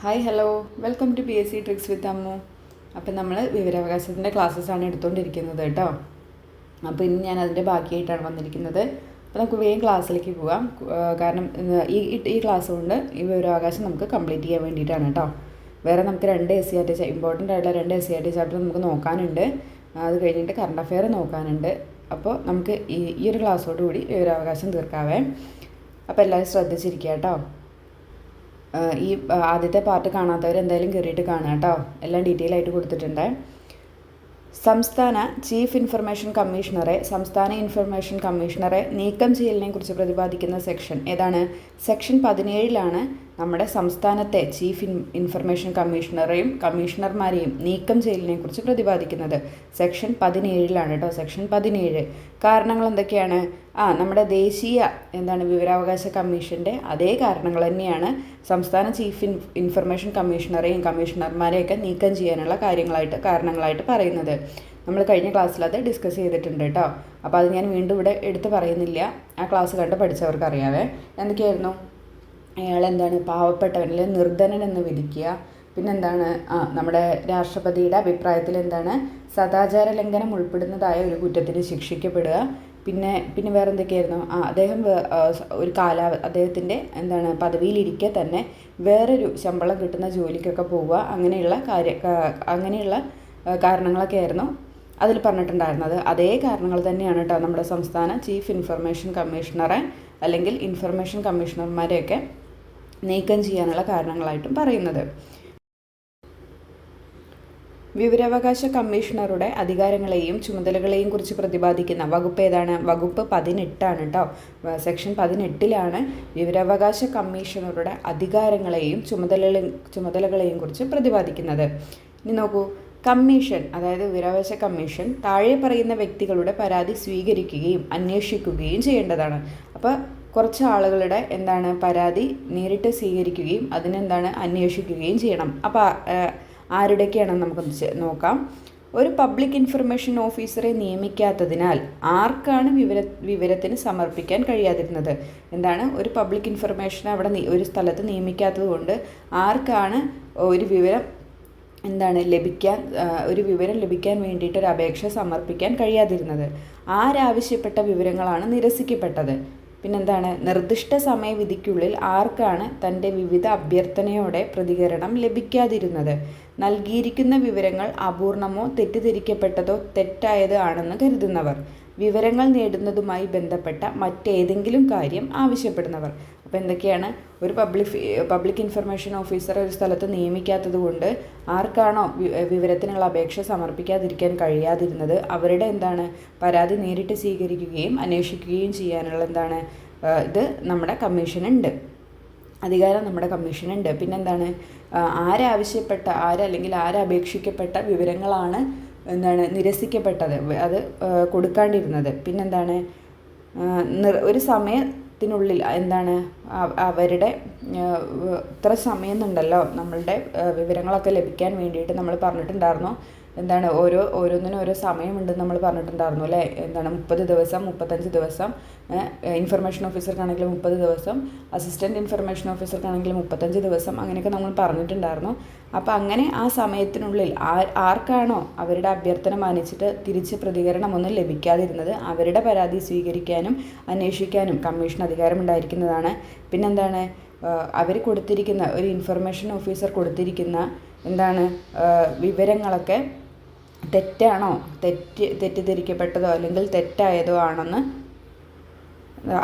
Hi hello welcome to PSC tricks with Ammu. അപ്പം നമ്മൾ വിവരാവകാശത്തിൻ്റെ ക്ലാസ്സസാണ് എടുത്തുകൊണ്ടിരിക്കുന്നത് കേട്ടോ. അപ്പോൾ ഇന്ന് ഞാൻ അതിൻ്റെ ബാക്കിയായിട്ടാണ് വന്നിരിക്കുന്നത്. അപ്പോൾ നമുക്ക് വേഗം ക്ലാസ്സിലേക്ക് പോകാം. കാരണം ഈ ക്ലാസ് കൊണ്ട് ഈ വിവരാവകാശം നമുക്ക് കംപ്ലീറ്റ് ചെയ്യാൻ വേണ്ടിയിട്ടാണ് കേട്ടോ. വേറെ നമുക്ക് രണ്ട് SCERT ഇമ്പോർട്ടൻ്റ് ആയിട്ടുള്ള രണ്ട് SCERT ചാപ്റ്റർ നമുക്ക് നോക്കാനുണ്ട്. അത് കഴിഞ്ഞിട്ട് കറണ്ട് അഫെയർ നോക്കാനുണ്ട്. അപ്പോൾ നമുക്ക് ഈ ഒരു ക്ലാസ്സോടുകൂടി വിവരാവകാശം തീർക്കാവേ. അപ്പോൾ എല്ലാവരും ശ്രദ്ധിച്ചിരിക്കുക കേട്ടോ. ഈ ആദ്യത്തെ പാർട്ട് കാണാത്തവർ എന്തായാലും കയറിയിട്ട് കാണുക കേട്ടോ. എല്ലാം ഡീറ്റെയിൽ ആയിട്ട് കൊടുത്തിട്ടുണ്ട്. സംസ്ഥാന ഇൻഫർമേഷൻ കമ്മീഷണറെ നീക്കം ചെയ്യലിനെ കുറിച്ച് പ്രതിപാദിക്കുന്ന സെക്ഷൻ ഏതാണ്? സെക്ഷൻ 17 നമ്മുടെ സംസ്ഥാനത്തെ ചീഫ് ഇൻഫർമേഷൻ കമ്മീഷണറെയും കമ്മീഷണർമാരെയും നീക്കം ചെയ്യലിനെ കുറിച്ച് പ്രതിപാദിക്കുന്നത് സെക്ഷൻ 17 കേട്ടോ. സെക്ഷൻ 17 കാരണങ്ങൾ എന്തൊക്കെയാണ്? നമ്മുടെ ദേശീയ വിവരാവകാശ കമ്മീഷൻ്റെ അതേ കാരണങ്ങൾ തന്നെയാണ് സംസ്ഥാന ചീഫ് ഇൻഫർമേഷൻ കമ്മീഷണറെയും കമ്മീഷണർമാരെയൊക്കെ നീക്കം ചെയ്യാനുള്ള കാരണങ്ങളായിട്ട് പറയുന്നത്. നമ്മൾ കഴിഞ്ഞ ക്ലാസ്സിൽ അത് ഡിസ്കസ് ചെയ്തിട്ടുണ്ട് കേട്ടോ. അപ്പോൾ അത് ഞാൻ വീണ്ടും ഇവിടെ എടുത്ത് പറയുന്നില്ല. ആ ക്ലാസ് കണ്ട് പഠിച്ചവർക്ക് അറിയാവേ. എന്തൊക്കെയായിരുന്നു? പാവപ്പെട്ടവൻ അല്ലെങ്കിൽ നിർധനൻ എന്ന് വിധിക്കുക. പിന്നെന്താണ്? നമ്മുടെ രാഷ്ട്രപതിയുടെ അഭിപ്രായത്തിൽ സദാചാര ലംഘനം ഉൾപ്പെടുന്നതായ ഒരു കുറ്റത്തിന് ശിക്ഷിക്കപ്പെടുക. പിന്നെ വേറെ എന്തൊക്കെയായിരുന്നു? അദ്ദേഹം അദ്ദേഹത്തിൻ്റെ പദവിയിലിരിക്കെ തന്നെ വേറൊരു ശമ്പളം കിട്ടുന്ന ജോലിക്കൊക്കെ പോവുക. അങ്ങനെയുള്ള കാരണങ്ങളൊക്കെ ആയിരുന്നു അതിൽ പറഞ്ഞിട്ടുണ്ടായിരുന്നത്. അതേ കാരണങ്ങൾ തന്നെയാണ് കേട്ടോ നമ്മുടെ സംസ്ഥാന ചീഫ് ഇൻഫർമേഷൻ കമ്മീഷണറെ അല്ലെങ്കിൽ ഇൻഫർമേഷൻ കമ്മീഷണർമാരെയൊക്കെ നീക്കം ചെയ്യാനുള്ള കാരണങ്ങളായിട്ടും പറയുന്നത്. വിവരാവകാശ കമ്മീഷണറുടെ അധികാരങ്ങളെയും ചുമതലകളെയും കുറിച്ച് പ്രതിപാദിക്കുന്ന വകുപ്പ് ഏതാണ്? വകുപ്പ് 18 കേട്ടോ. സെക്ഷൻ 18 വിവരാവകാശ കമ്മീഷണറുടെ അധികാരങ്ങളെയും ചുമതലകളെയും കുറിച്ച് പ്രതിപാദിക്കുന്നത്. ഇനി നോക്കൂ, കമ്മീഷൻ അതായത് വിവരാവകാശ കമ്മീഷൻ താഴെ പറയുന്ന വ്യക്തികളുടെ പരാതി സ്വീകരിക്കുകയും അന്വേഷിക്കുകയും ചെയ്യേണ്ടതാണ്. അപ്പോൾ കുറച്ച് ആളുകളുടെ പരാതി നേരിട്ട് സ്വീകരിക്കുകയും അന്വേഷിക്കുകയും ചെയ്യണം. അപ്പോൾ ആരുടെയൊക്കെയാണെന്ന് നമുക്ക് നോക്കാം. ഒരു പബ്ലിക് ഇൻഫർമേഷൻ ഓഫീസറെ നിയമിക്കാത്തതിനാൽ ആർക്കാണ് വിവരത്തിന് സമർപ്പിക്കാൻ കഴിയാതിരുന്നത്? ഒരു പബ്ലിക് ഇൻഫർമേഷൻ അവിടെ ഒരു സ്ഥലത്ത് നിയമിക്കാത്തത് കൊണ്ട് ആർക്കാണ് ഒരു വിവരം ലഭിക്കാൻ വേണ്ടിയിട്ട് ഒരു അപേക്ഷ സമർപ്പിക്കാൻ കഴിയാതിരുന്നത്? ആരാവശ്യപ്പെട്ട വിവരങ്ങളാണ് നിരസിക്കപ്പെട്ടത്? നിർദ്ദിഷ്ട സമയവിധിക്കുള്ളിൽ ആർക്കാണ് തൻ്റെ വിവിധ അഭ്യർത്ഥനയോടെ പ്രതികരണം ലഭിക്കാതിരുന്നത്? നൽകിയിരിക്കുന്ന വിവരങ്ങൾ അപൂർണമോ തെറ്റിദ്ധരിക്കപ്പെട്ടതോ തെറ്റായതോ ആണെന്ന് കരുതുന്നവർ. വിവരങ്ങൾ നേടുന്നതുമായി ബന്ധപ്പെട്ട മറ്റേതെങ്കിലും കാര്യം ആവശ്യപ്പെടുന്നവർ. അപ്പോൾ എന്തൊക്കെയാണ്? ഒരു പബ്ലിക് ഇൻഫർമേഷൻ ഓഫീസറെ ഒരു സ്ഥലത്ത് നിയമിക്കാത്തത് കൊണ്ട് ആർക്കാണോ വിവരത്തിനുള്ള അപേക്ഷ സമർപ്പിക്കാതിരിക്കാൻ കഴിയാതിരുന്നത് അവരുടെ പരാതി നേരിട്ട് സ്വീകരിക്കുകയും അന്വേഷിക്കുകയും ചെയ്യാനുള്ള ഇത് നമ്മുടെ കമ്മീഷനുണ്ട്, അധികാരം നമ്മുടെ കമ്മീഷനുണ്ട്. ആരപേക്ഷിക്കപ്പെട്ട വിവരങ്ങളാണ് നിരസിക്കപ്പെട്ടത്, അത് കൊടുക്കാണ്ടിരുന്നത്. ഒരു സമയത്തിനുള്ളിൽ അവരുടെ ഇത്ര സമയം എന്നുണ്ടല്ലോ നമ്മളുടെ വിവരങ്ങളൊക്കെ ലഭിക്കാൻ വേണ്ടിയിട്ട് നമ്മൾ പറഞ്ഞിട്ടുണ്ടായിരുന്നു. ഓരോന്നിനും ഓരോ സമയമുണ്ടെന്ന് നമ്മൾ പറഞ്ഞിട്ടുണ്ടായിരുന്നു അല്ലേ? 30 ദിവസം, 35 ദിവസം, ഇൻഫർമേഷൻ ഓഫീസർക്കാണെങ്കിൽ 30 ദിവസം, അസിസ്റ്റൻറ്റ് ഇൻഫർമേഷൻ ഓഫീസർക്കാണെങ്കിൽ 35 ദിവസം, അങ്ങനെയൊക്കെ നമ്മൾ പറഞ്ഞിട്ടുണ്ടായിരുന്നു. അപ്പോൾ അങ്ങനെ ആ സമയത്തിനുള്ളിൽ ആർക്കാണോ അവരുടെ അഭ്യർത്ഥന മാനിച്ചിട്ട് തിരിച്ച് പ്രതികരണമൊന്നും ലഭിക്കാതിരുന്നത് അവരുടെ പരാതി സ്വീകരിക്കാനും അന്വേഷിക്കാനും കമ്മീഷൻ അധികാരമുണ്ടായിരിക്കുന്നതാണ്. അവർ കൊടുത്തിരിക്കുന്ന ഒരു ഇൻഫർമേഷൻ ഓഫീസർ കൊടുത്തിരിക്കുന്ന വിവരങ്ങളൊക്കെ തെറ്റാണോ, തെറ്റിദ്ധരിക്കപ്പെട്ടതോ അല്ലെങ്കിൽ തെറ്റായതോ ആണെന്ന്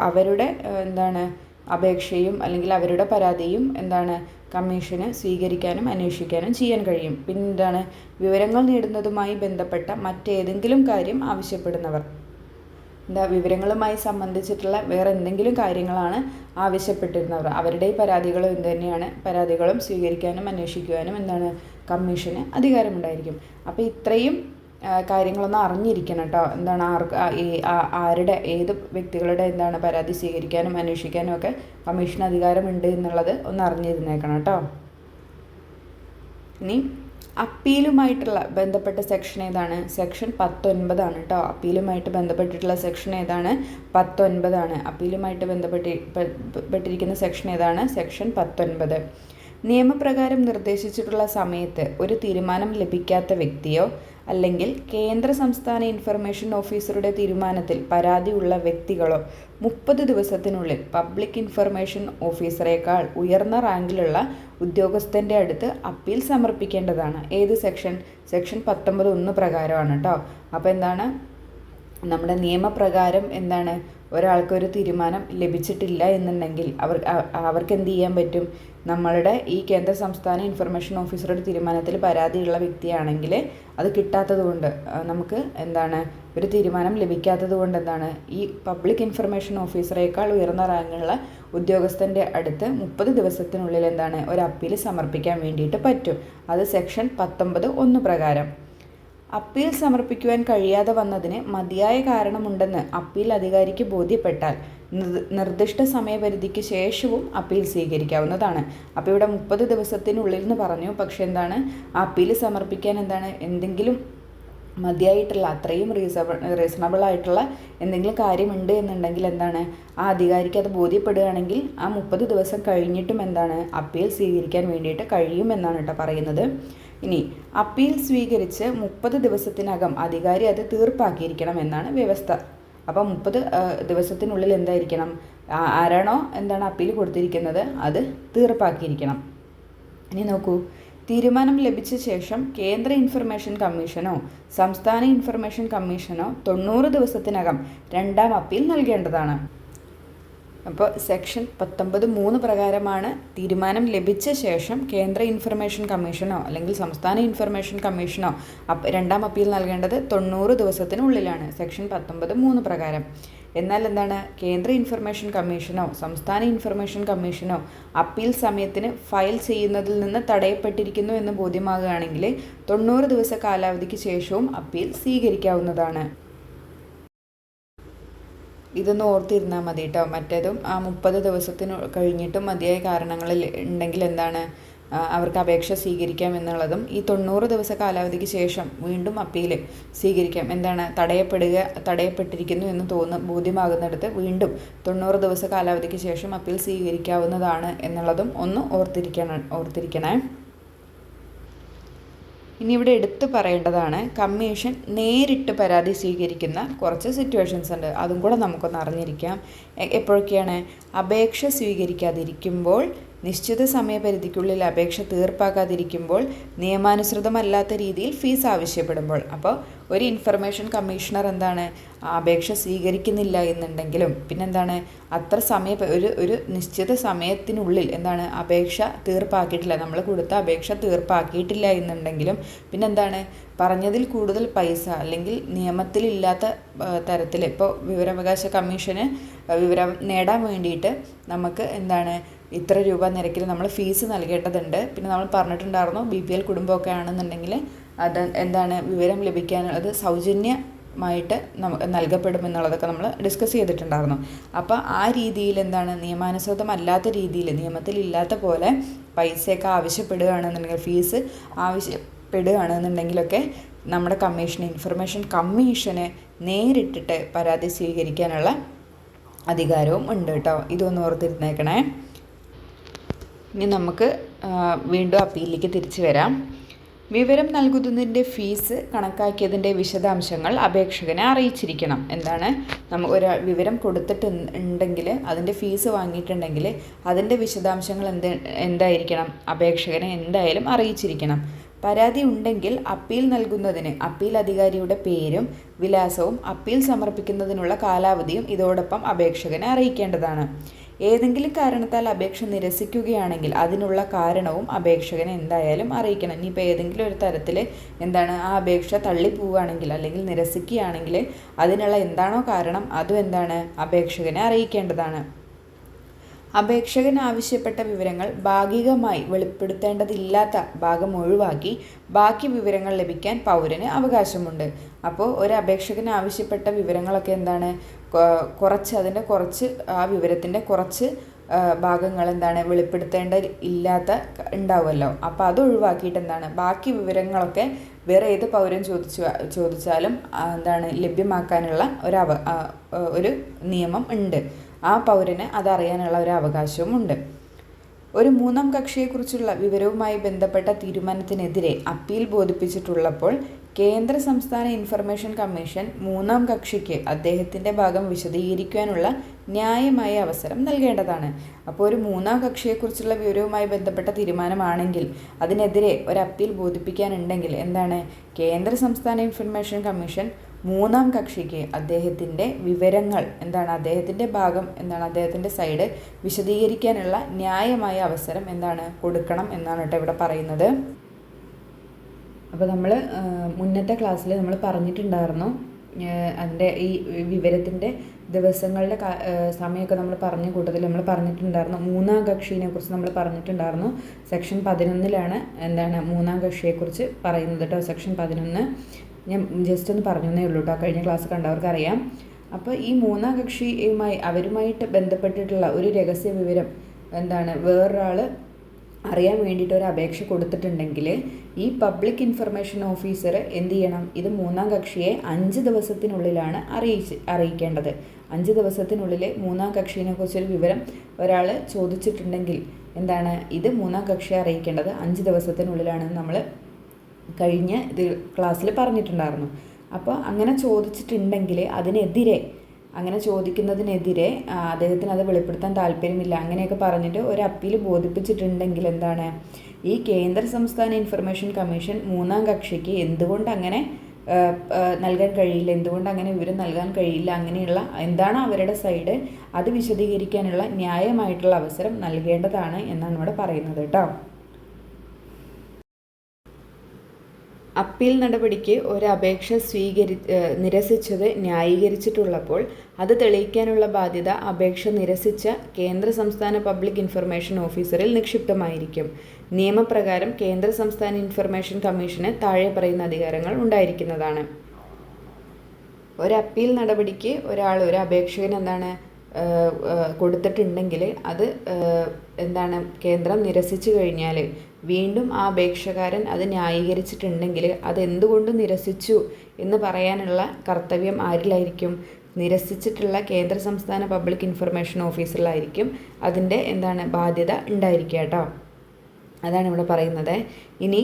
അവരുടെ അപേക്ഷയും അല്ലെങ്കിൽ അവരുടെ പരാതിയും കമ്മീഷന് സ്വീകരിക്കാനും അന്വേഷിക്കാനും ചെയ്യാൻ കഴിയും. വിവരങ്ങൾ നേടുന്നതുമായി ബന്ധപ്പെട്ട മറ്റേതെങ്കിലും കാര്യം ആവശ്യപ്പെടുന്നവർ. വിവരങ്ങളുമായി സംബന്ധിച്ചിട്ടുള്ള വേറെ എന്തെങ്കിലും കാര്യങ്ങളാണ് ആവശ്യപ്പെട്ടിരുന്നവർ. അവരുടെ പരാതികളും പരാതികളും സ്വീകരിക്കാനും അന്വേഷിക്കുവാനും കമ്മീഷന് അധികാരമുണ്ടായിരിക്കും. അപ്പോൾ ഇത്രയും കാര്യങ്ങളൊന്ന് അറിഞ്ഞിരിക്കണം കേട്ടോ. ഏത് വ്യക്തികളുടെ പരാതി സ്വീകരിക്കാനും അന്വേഷിക്കാനും ഒക്കെ കമ്മീഷന് അധികാരമുണ്ട് എന്നുള്ളത് ഒന്ന് അറിഞ്ഞിരുന്നേക്കണം കേട്ടോ. ഇനി അപ്പീലുമായിട്ടുള്ള ബന്ധപ്പെട്ട സെക്ഷൻ ഏതാണ്? സെക്ഷൻ 19 കേട്ടോ. അപ്പീലുമായിട്ട് ബന്ധപ്പെട്ടിട്ടുള്ള സെക്ഷൻ ഏതാണ്? 19. അപ്പീലുമായിട്ട് ബന്ധപ്പെട്ടിരിക്കുന്ന സെക്ഷൻ ഏതാണ്? സെക്ഷൻ 19. നിയമപ്രകാരം നിർദ്ദേശിച്ചിട്ടുള്ള സമയത്ത് ഒരു തീരുമാനം ലഭിക്കാത്ത വ്യക്തിയോ അല്ലെങ്കിൽ കേന്ദ്ര സംസ്ഥാന ഇൻഫർമേഷൻ ഓഫീസറുടെ തീരുമാനത്തിൽ പരാതിയുള്ള വ്യക്തികളോ 30 ദിവസത്തിനുള്ളിൽ പബ്ലിക് ഇൻഫർമേഷൻ ഓഫീസറേക്കാൾ ഉയർന്ന റാങ്കിലുള്ള ഉദ്യോഗസ്ഥൻ്റെ അടുത്ത് അപ്പീൽ സമർപ്പിക്കേണ്ടതാണ്. ഏത് സെക്ഷൻ 19(1) പ്രകാരമാണ് കേട്ടോ. അപ്പോൾ എന്താണ്, നമ്മുടെ നിയമപ്രകാരം എന്താണ്, ഒരാൾക്കൊരു തീരുമാനം ലഭിച്ചിട്ടില്ല എന്നുണ്ടെങ്കിൽ അവർക്ക് എന്ത് ചെയ്യാൻ പറ്റും, നമ്മളുടെ ഈ കേന്ദ്ര സംസ്ഥാന ഇൻഫർമേഷൻ ഓഫീസറുടെ തീരുമാനത്തിൽ പരാതിയുള്ള വ്യക്തിയാണെങ്കിൽ അത് കിട്ടാത്തത് കൊണ്ട്, നമുക്ക് എന്താണ് ഒരു തീരുമാനം ലഭിക്കാത്തത് കൊണ്ട് എന്താണ്, ഈ പബ്ലിക് ഇൻഫർമേഷൻ ഓഫീസറേക്കാൾ ഉയർന്ന റാങ്കുള്ള ഉദ്യോഗസ്ഥൻ്റെ അടുത്ത് 30 ദിവസത്തിനുള്ളിൽ എന്താണ് ഒരു അപ്പീൽ സമർപ്പിക്കാൻ വേണ്ടിയിട്ട് പറ്റും. അത് സെക്ഷൻ 19(1) പ്രകാരം. അപ്പീൽ സമർപ്പിക്കുവാൻ കഴിയാതെ വന്നതിന് മതിയായ കാരണമുണ്ടെന്ന് അപ്പീൽ അധികാരിക്ക് ബോധ്യപ്പെട്ടാൽ നിർദ്ദിഷ്ട സമയപരിധിക്ക് ശേഷവും അപ്പീൽ സ്വീകരിക്കാവുന്നതാണ്. അപ്പോൾ ഇവിടെ 30 ദിവസത്തിനുള്ളിൽ എന്ന് പറഞ്ഞു. പക്ഷെ എന്താണ്, അപ്പീൽ സമർപ്പിക്കാൻ എന്താണ് എന്തെങ്കിലും മതിയായിട്ടുള്ള, അത്രയും റീസണബിൾ ആയിട്ടുള്ള എന്തെങ്കിലും കാര്യമുണ്ട് എന്നുണ്ടെങ്കിൽ എന്താണ്, ആ അധികാരിക്ക് അത് ബോധ്യപ്പെടുകയാണെങ്കിൽ ആ 30 ദിവസം കഴിഞ്ഞിട്ടും എന്താണ് അപ്പീൽ സ്വീകരിക്കാൻ വേണ്ടിയിട്ട് കഴിയുമെന്നാണ് കേട്ടോ പറയുന്നത്. ഇനി അപ്പീൽ സ്വീകരിച്ച് 30 ദിവസത്തിനകം അധികാരി അത് തീർപ്പാക്കിയിരിക്കണം എന്നാണ് വ്യവസ്ഥ. അപ്പോൾ 30 ദിവസത്തിനുള്ളിൽ എന്തായിരിക്കണം, ആരാണോ എന്താണ് അപ്പീൽ കൊടുത്തിരിക്കുന്നത് അത് തീർപ്പാക്കിയിരിക്കണം. ഇനി നോക്കൂ, തീരുമാനം ലഭിച്ച ശേഷം കേന്ദ്ര ഇൻഫർമേഷൻ കമ്മീഷനോ സംസ്ഥാന ഇൻഫർമേഷൻ കമ്മീഷനോ 90 ദിവസത്തിനകം രണ്ടാം അപ്പീൽ നൽകേണ്ടതാണ്. അപ്പോൾ സെക്ഷൻ 19(3) പ്രകാരമാണ് തീരുമാനം ലഭിച്ച ശേഷം കേന്ദ്ര ഇൻഫർമേഷൻ കമ്മീഷനോ അല്ലെങ്കിൽ സംസ്ഥാന ഇൻഫർമേഷൻ കമ്മീഷനോ രണ്ടാം അപ്പീൽ നൽകേണ്ടത് 90 ദിവസത്തിനുള്ളിലാണ്, സെക്ഷൻ 19(3) പ്രകാരം. എന്നാൽ എന്താണ്, കേന്ദ്ര ഇൻഫർമേഷൻ കമ്മീഷനോ സംസ്ഥാന ഇൻഫർമേഷൻ കമ്മീഷനോ അപ്പീൽ സമയത്തിന് ഫയൽ ചെയ്യുന്നതിൽ നിന്ന് തടയപ്പെട്ടിരിക്കുന്നു എന്ന് ബോധ്യമാകുകയാണെങ്കിൽ 90 ദിവസ കാലാവധിക്ക് ശേഷവും അപ്പീൽ സ്വീകരിക്കാവുന്നതാണ്. ഇതൊന്ന് ഓർത്തിരുന്നാൽ മതി കേട്ടോ. മറ്റേതും ആ 30 ദിവസത്തിന് കഴിഞ്ഞിട്ടും മതിയായ കാരണങ്ങളിൽ ഉണ്ടെങ്കിൽ എന്താണ് അവർക്ക് അപേക്ഷ സ്വീകരിക്കാം എന്നുള്ളതും, ഈ 90 ദിവസ കാലാവധിക്ക് ശേഷം വീണ്ടും അപ്പീൽ സ്വീകരിക്കാം. എന്താണ്, തടയപ്പെട്ടിരിക്കുന്നു എന്ന് ബോധ്യമാകുന്നിടത്ത് വീണ്ടും 90 ദിവസ കാലാവധിക്ക് ശേഷം അപ്പീൽ സ്വീകരിക്കാവുന്നതാണ് എന്നുള്ളതും ഒന്ന് ഓർത്തിരിക്കണേ. ഇനി ഇവിടെ എടുത്തു പറയേണ്ടതാണ്, കമ്മീഷൻ നേരിട്ട് പരാതി സ്വീകരിക്കുന്ന കുറച്ച് സിറ്റുവേഷൻസ് ഉണ്ട്. അതും കൂടെ നമുക്കൊന്ന് അറിഞ്ഞിരിക്കാം. എപ്പോഴൊക്കെയാണ്, അപേക്ഷ സ്വീകരിക്കാതിരിക്കുമ്പോൾ, നിശ്ചിത സമയപരിധിക്കുള്ളിൽ അപേക്ഷ തീർപ്പാക്കാതിരിക്കുമ്പോൾ, നിയമാനുസൃതമല്ലാത്ത രീതിയിൽ ഫീസ് ആവശ്യപ്പെടുമ്പോൾ. അപ്പോൾ ഒരു ഇൻഫർമേഷൻ കമ്മീഷണർ എന്താണ് അപേക്ഷ സ്വീകരിക്കുന്നില്ല എന്നുണ്ടെങ്കിലും, പിന്നെന്താണ് അത്ര ഒരു നിശ്ചിത സമയത്തിനുള്ളിൽ എന്താണ് അപേക്ഷ തീർപ്പാക്കിയിട്ടില്ല, നമ്മൾ കൊടുത്ത അപേക്ഷ തീർപ്പാക്കിയിട്ടില്ല എന്നുണ്ടെങ്കിലും, പിന്നെന്താണ് പറഞ്ഞതിൽ കൂടുതൽ പൈസ അല്ലെങ്കിൽ നിയമത്തിലില്ലാത്ത തരത്തിൽ, ഇപ്പോൾ വിവരാവകാശ കമ്മീഷന് വിവരം നേടാൻ വേണ്ടിയിട്ട് നമുക്ക് എന്താണ് ഇത്ര രൂപ നിരക്കിൽ നമ്മൾ ഫീസ് നൽകേണ്ടതുണ്ട്. പിന്നെ നമ്മൾ പറഞ്ഞിട്ടുണ്ടായിരുന്നു BPL കുടുംബമൊക്കെ ആണെന്നുണ്ടെങ്കിൽ അത് എന്താണ് വിവരം ലഭിക്കാനുള്ളത് സൗജന്യമായിട്ട് നൽകപ്പെടുമെന്നുള്ളതൊക്കെ നമ്മൾ ഡിസ്കസ് ചെയ്തിട്ടുണ്ടായിരുന്നു. അപ്പോൾ ആ രീതിയിൽ എന്താണ് നിയമാനുസൃതമല്ലാത്ത രീതിയിൽ, നിയമത്തിലില്ലാത്ത പോലെ പൈസയൊക്കെ ആവശ്യപ്പെടുകയാണെന്നുണ്ടെങ്കിൽ, ഫീസ് ആവശ്യപ്പെടുകയാണെന്നുണ്ടെങ്കിലൊക്കെ നമ്മുടെ ഇൻഫർമേഷൻ കമ്മീഷന് നേരിട്ടിട്ട് പരാതി സ്വീകരിക്കാനുള്ള അധികാരവും ഉണ്ട് കേട്ടോ. ഇതൊന്ന് ഓർത്തിരുന്നേക്കണേ. ഇനി നമുക്ക് വീണ്ടും അപ്പീലിലേക്ക് തിരിച്ചു വരാം. വിവരം നൽകുന്നതിൻ്റെ ഫീസ് കണക്കാക്കിയതിൻ്റെ വിശദാംശങ്ങൾ അപേക്ഷകനെ അറിയിച്ചിരിക്കണം. എന്താണ്, വിവരം കൊടുത്തിട്ടുണ്ടെങ്കിൽ, അതിൻ്റെ ഫീസ് വാങ്ങിയിട്ടുണ്ടെങ്കിൽ അതിൻ്റെ വിശദാംശങ്ങൾ എന്തായിരിക്കണം, അപേക്ഷകനെ എന്തായാലും അറിയിച്ചിരിക്കണം. പരാതി ഉണ്ടെങ്കിൽ അപ്പീൽ നൽകുന്നതിന് അപ്പീൽ അധികാരിയുടെ പേരും വിലാസവും അപ്പീൽ സമർപ്പിക്കുന്നതിനുള്ള കാലാവധിയും ഇതോടൊപ്പം അപേക്ഷകനെ അറിയിക്കേണ്ടതാണ്. ഏതെങ്കിലും കാരണത്താൽ അപേക്ഷ നിരസിക്കുകയാണെങ്കിൽ അതിനുള്ള കാരണവും അപേക്ഷകനെ എന്തായാലും അറിയിക്കണം. ഇനിയിപ്പോൾ ഏതെങ്കിലും ഒരു തരത്തിൽ എന്താണ് ആ അപേക്ഷ തള്ളിപ്പോവുകയാണെങ്കിൽ അല്ലെങ്കിൽ നിരസിക്കുകയാണെങ്കിൽ അതിനുള്ള എന്താണോ കാരണം അതും എന്താണ് അപേക്ഷകനെ അറിയിക്കേണ്ടതാണ്. അപേക്ഷകൻ ആവശ്യപ്പെട്ട വിവരങ്ങൾ ഭാഗികമായി വെളിപ്പെടുത്തേണ്ടതില്ലാത്ത ഭാഗം ഒഴിവാക്കി ബാക്കി വിവരങ്ങൾ ലഭിക്കാൻ പൗരന് അവകാശമുണ്ട്. അപ്പോൾ ഒരു അപേക്ഷകൻ ആവശ്യപ്പെട്ട വിവരങ്ങളൊക്കെ എന്താണ് കുറച്ച് ആ വിവരത്തിൻ്റെ കുറച്ച് ഭാഗങ്ങൾ എന്താണ് വെളിപ്പെടുത്തേണ്ട ഇല്ലാത്ത ഉണ്ടാവുമല്ലോ. അപ്പോൾ അത് ഒഴിവാക്കിയിട്ട് എന്താണ് ബാക്കി വിവരങ്ങളൊക്കെ വേറെ ഏത് പൗരൻ ചോദിച്ചാലും എന്താണ് ലഭ്യമാക്കാനുള്ള ഒരു നിയമം ഉണ്ട്. ആ പൗരന് അതറിയാനുള്ള ഒരു അവകാശവും ഉണ്ട്. ഒരു മൂന്നാം കക്ഷിയെക്കുറിച്ചുള്ള വിവരവുമായി ബന്ധപ്പെട്ട തീരുമാനത്തിനെതിരെ അപ്പീൽ ബോധിപ്പിച്ചിട്ടുള്ളപ്പോൾ കേന്ദ്ര സംസ്ഥാന ഇൻഫർമേഷൻ കമ്മീഷൻ മൂന്നാം കക്ഷിക്ക് അദ്ദേഹത്തിൻ്റെ ഭാഗം വിശദീകരിക്കാനുള്ള ന്യായമായ അവസരം നൽകേണ്ടതാണ്. അപ്പോൾ ഒരു മൂന്നാം കക്ഷിയെക്കുറിച്ചുള്ള വിവരവുമായി ബന്ധപ്പെട്ട തീരുമാനമാണെങ്കിൽ അതിനെതിരെ ഒരു അപ്പീൽ ബോധിപ്പിക്കാനുണ്ടെങ്കിൽ എന്താണ്, കേന്ദ്ര സംസ്ഥാന ഇൻഫർമേഷൻ കമ്മീഷൻ മൂന്നാം കക്ഷിക്ക് അദ്ദേഹത്തിൻ്റെ വിവരങ്ങൾ എന്താണ്, അദ്ദേഹത്തിൻ്റെ ഭാഗം എന്താണ്, അദ്ദേഹത്തിൻ്റെ സൈഡ് വിശദീകരിക്കാനുള്ള ന്യായമായ അവസരം എന്താണ് കൊടുക്കണം എന്നാണ് കേട്ടോ ഇവിടെ പറയുന്നത്. അപ്പോൾ നമ്മൾ മുന്നത്തെ ക്ലാസ്സിൽ നമ്മൾ പറഞ്ഞിട്ടുണ്ടായിരുന്നു, അതിൻ്റെ ഈ വിവരത്തിൻ്റെ ദിവസങ്ങളുടെ സമയമൊക്കെ നമ്മൾ പറഞ്ഞ കൂട്ടത്തിൽ നമ്മൾ പറഞ്ഞിട്ടുണ്ടായിരുന്നു. മൂന്നാം കക്ഷീനെ കുറിച്ച് നമ്മൾ പറഞ്ഞിട്ടുണ്ടായിരുന്നു. സെക്ഷൻ 11 എന്താണ് മൂന്നാം കക്ഷിയെക്കുറിച്ച് പറയുന്നത് കേട്ടോ. സെക്ഷൻ 11 ഞാൻ ജസ്റ്റ് ഒന്ന് പറഞ്ഞേ ഉള്ളൂ കേട്ടോ, കഴിഞ്ഞ ക്ലാസ് കണ്ടവർക്ക് അറിയാം. അപ്പോൾ ഈ മൂന്നാം അവരുമായിട്ട് ബന്ധപ്പെട്ടിട്ടുള്ള ഒരു രഹസ്യ വിവരം എന്താണ് വേറൊരാൾ അറിയാൻ വേണ്ടിയിട്ട് ഒരു അപേക്ഷ കൊടുത്തിട്ടുണ്ടെങ്കിൽ ഈ പബ്ലിക് ഇൻഫർമേഷൻ ഓഫീസർ എന്ത് ചെയ്യണം, ഇത് മൂന്നാം കക്ഷിയെ 5 ദിവസത്തിനുള്ളിലാണ് അറിയിക്കേണ്ടത്. 5 ദിവസത്തിനുള്ളിൽ മൂന്നാം കക്ഷീനെ കുറിച്ചൊരു വിവരം ഒരാൾ ചോദിച്ചിട്ടുണ്ടെങ്കിൽ എന്താണ്, ഇത് മൂന്നാം കക്ഷിയെ അറിയിക്കേണ്ടത് 5 ദിവസത്തിനുള്ളിലാണെന്ന് നമ്മൾ കഴിഞ്ഞ ക്ലാസ്സിൽ പറഞ്ഞിട്ടുണ്ടായിരുന്നു. അപ്പോൾ അങ്ങനെ ചോദിച്ചിട്ടുണ്ടെങ്കിൽ അതിനെതിരെ, അങ്ങനെ ചോദിക്കുന്നതിനെതിരെ അദ്ദേഹത്തിന് അത് വെളിപ്പെടുത്താൻ താല്പര്യമില്ല അങ്ങനെയൊക്കെ പറഞ്ഞിട്ട് ഒരു അപ്പീൽ ബോധിപ്പിച്ചിട്ടുണ്ടെങ്കിൽ എന്താണ്, ഈ കേന്ദ്ര സംസ്ഥാന ഇൻഫർമേഷൻ കമ്മീഷൻ മൂന്നാം കക്ഷിക്ക് എന്തുകൊണ്ട് അങ്ങനെ നൽകാൻ കഴിയില്ല, എന്തുകൊണ്ട് അങ്ങനെ വിവരം നൽകാൻ കഴിയില്ല, അങ്ങനെയുള്ള എന്താണ് അവരുടെ സൈഡ് അത് വിശദീകരിക്കാനുള്ള ന്യായമായിട്ടുള്ള അവസരം നൽകേണ്ടതാണ് എന്നാണ് ഇവിടെ പറയുന്നത് കേട്ടോ. അപ്പീൽ നടപടിക്ക് ഒരു അപേക്ഷ നിരസിച്ചത് ന്യായീകരിച്ചിട്ടുള്ളപ്പോൾ അത് തെളിയിക്കാനുള്ള ബാധ്യത അപേക്ഷ നിരസിച്ച കേന്ദ്ര സംസ്ഥാന പബ്ലിക് ഇൻഫർമേഷൻ ഓഫീസറിൽ നിക്ഷിപ്തമായിരിക്കും. നിയമപ്രകാരം കേന്ദ്ര സംസ്ഥാന ഇൻഫർമേഷൻ കമ്മീഷന് താഴെ പറയുന്ന അധികാരങ്ങൾ ഉണ്ടായിരിക്കുന്നതാണ്. ഒരു അപ്പീൽ നടപടിക്ക് ഒരു അപേക്ഷകൻ എന്താണ് കൊടുത്തിട്ടുണ്ടെങ്കിൽ അത് എന്താണ് കേന്ദ്രം നിരസിച്ചു കഴിഞ്ഞാൽ വീണ്ടും ആ അപേക്ഷകാരൻ അത് ന്യായീകരിച്ചിട്ടുണ്ടെങ്കിൽ അതെന്തുകൊണ്ട് നിരസിച്ചു എന്ന് പറയാനുള്ള കർത്തവ്യം ആരിലായിരിക്കും, നിരസിച്ചിട്ടുള്ള കേന്ദ്ര സംസ്ഥാന പബ്ലിക് ഇൻഫർമേഷൻ ഓഫീസറിലായിരിക്കും അതിൻ്റെ എന്താണ് ബാധ്യത ഉണ്ടായിരിക്കുക കേട്ടോ. അതാണ് ഇവിടെ പറയുന്നത്. ഇനി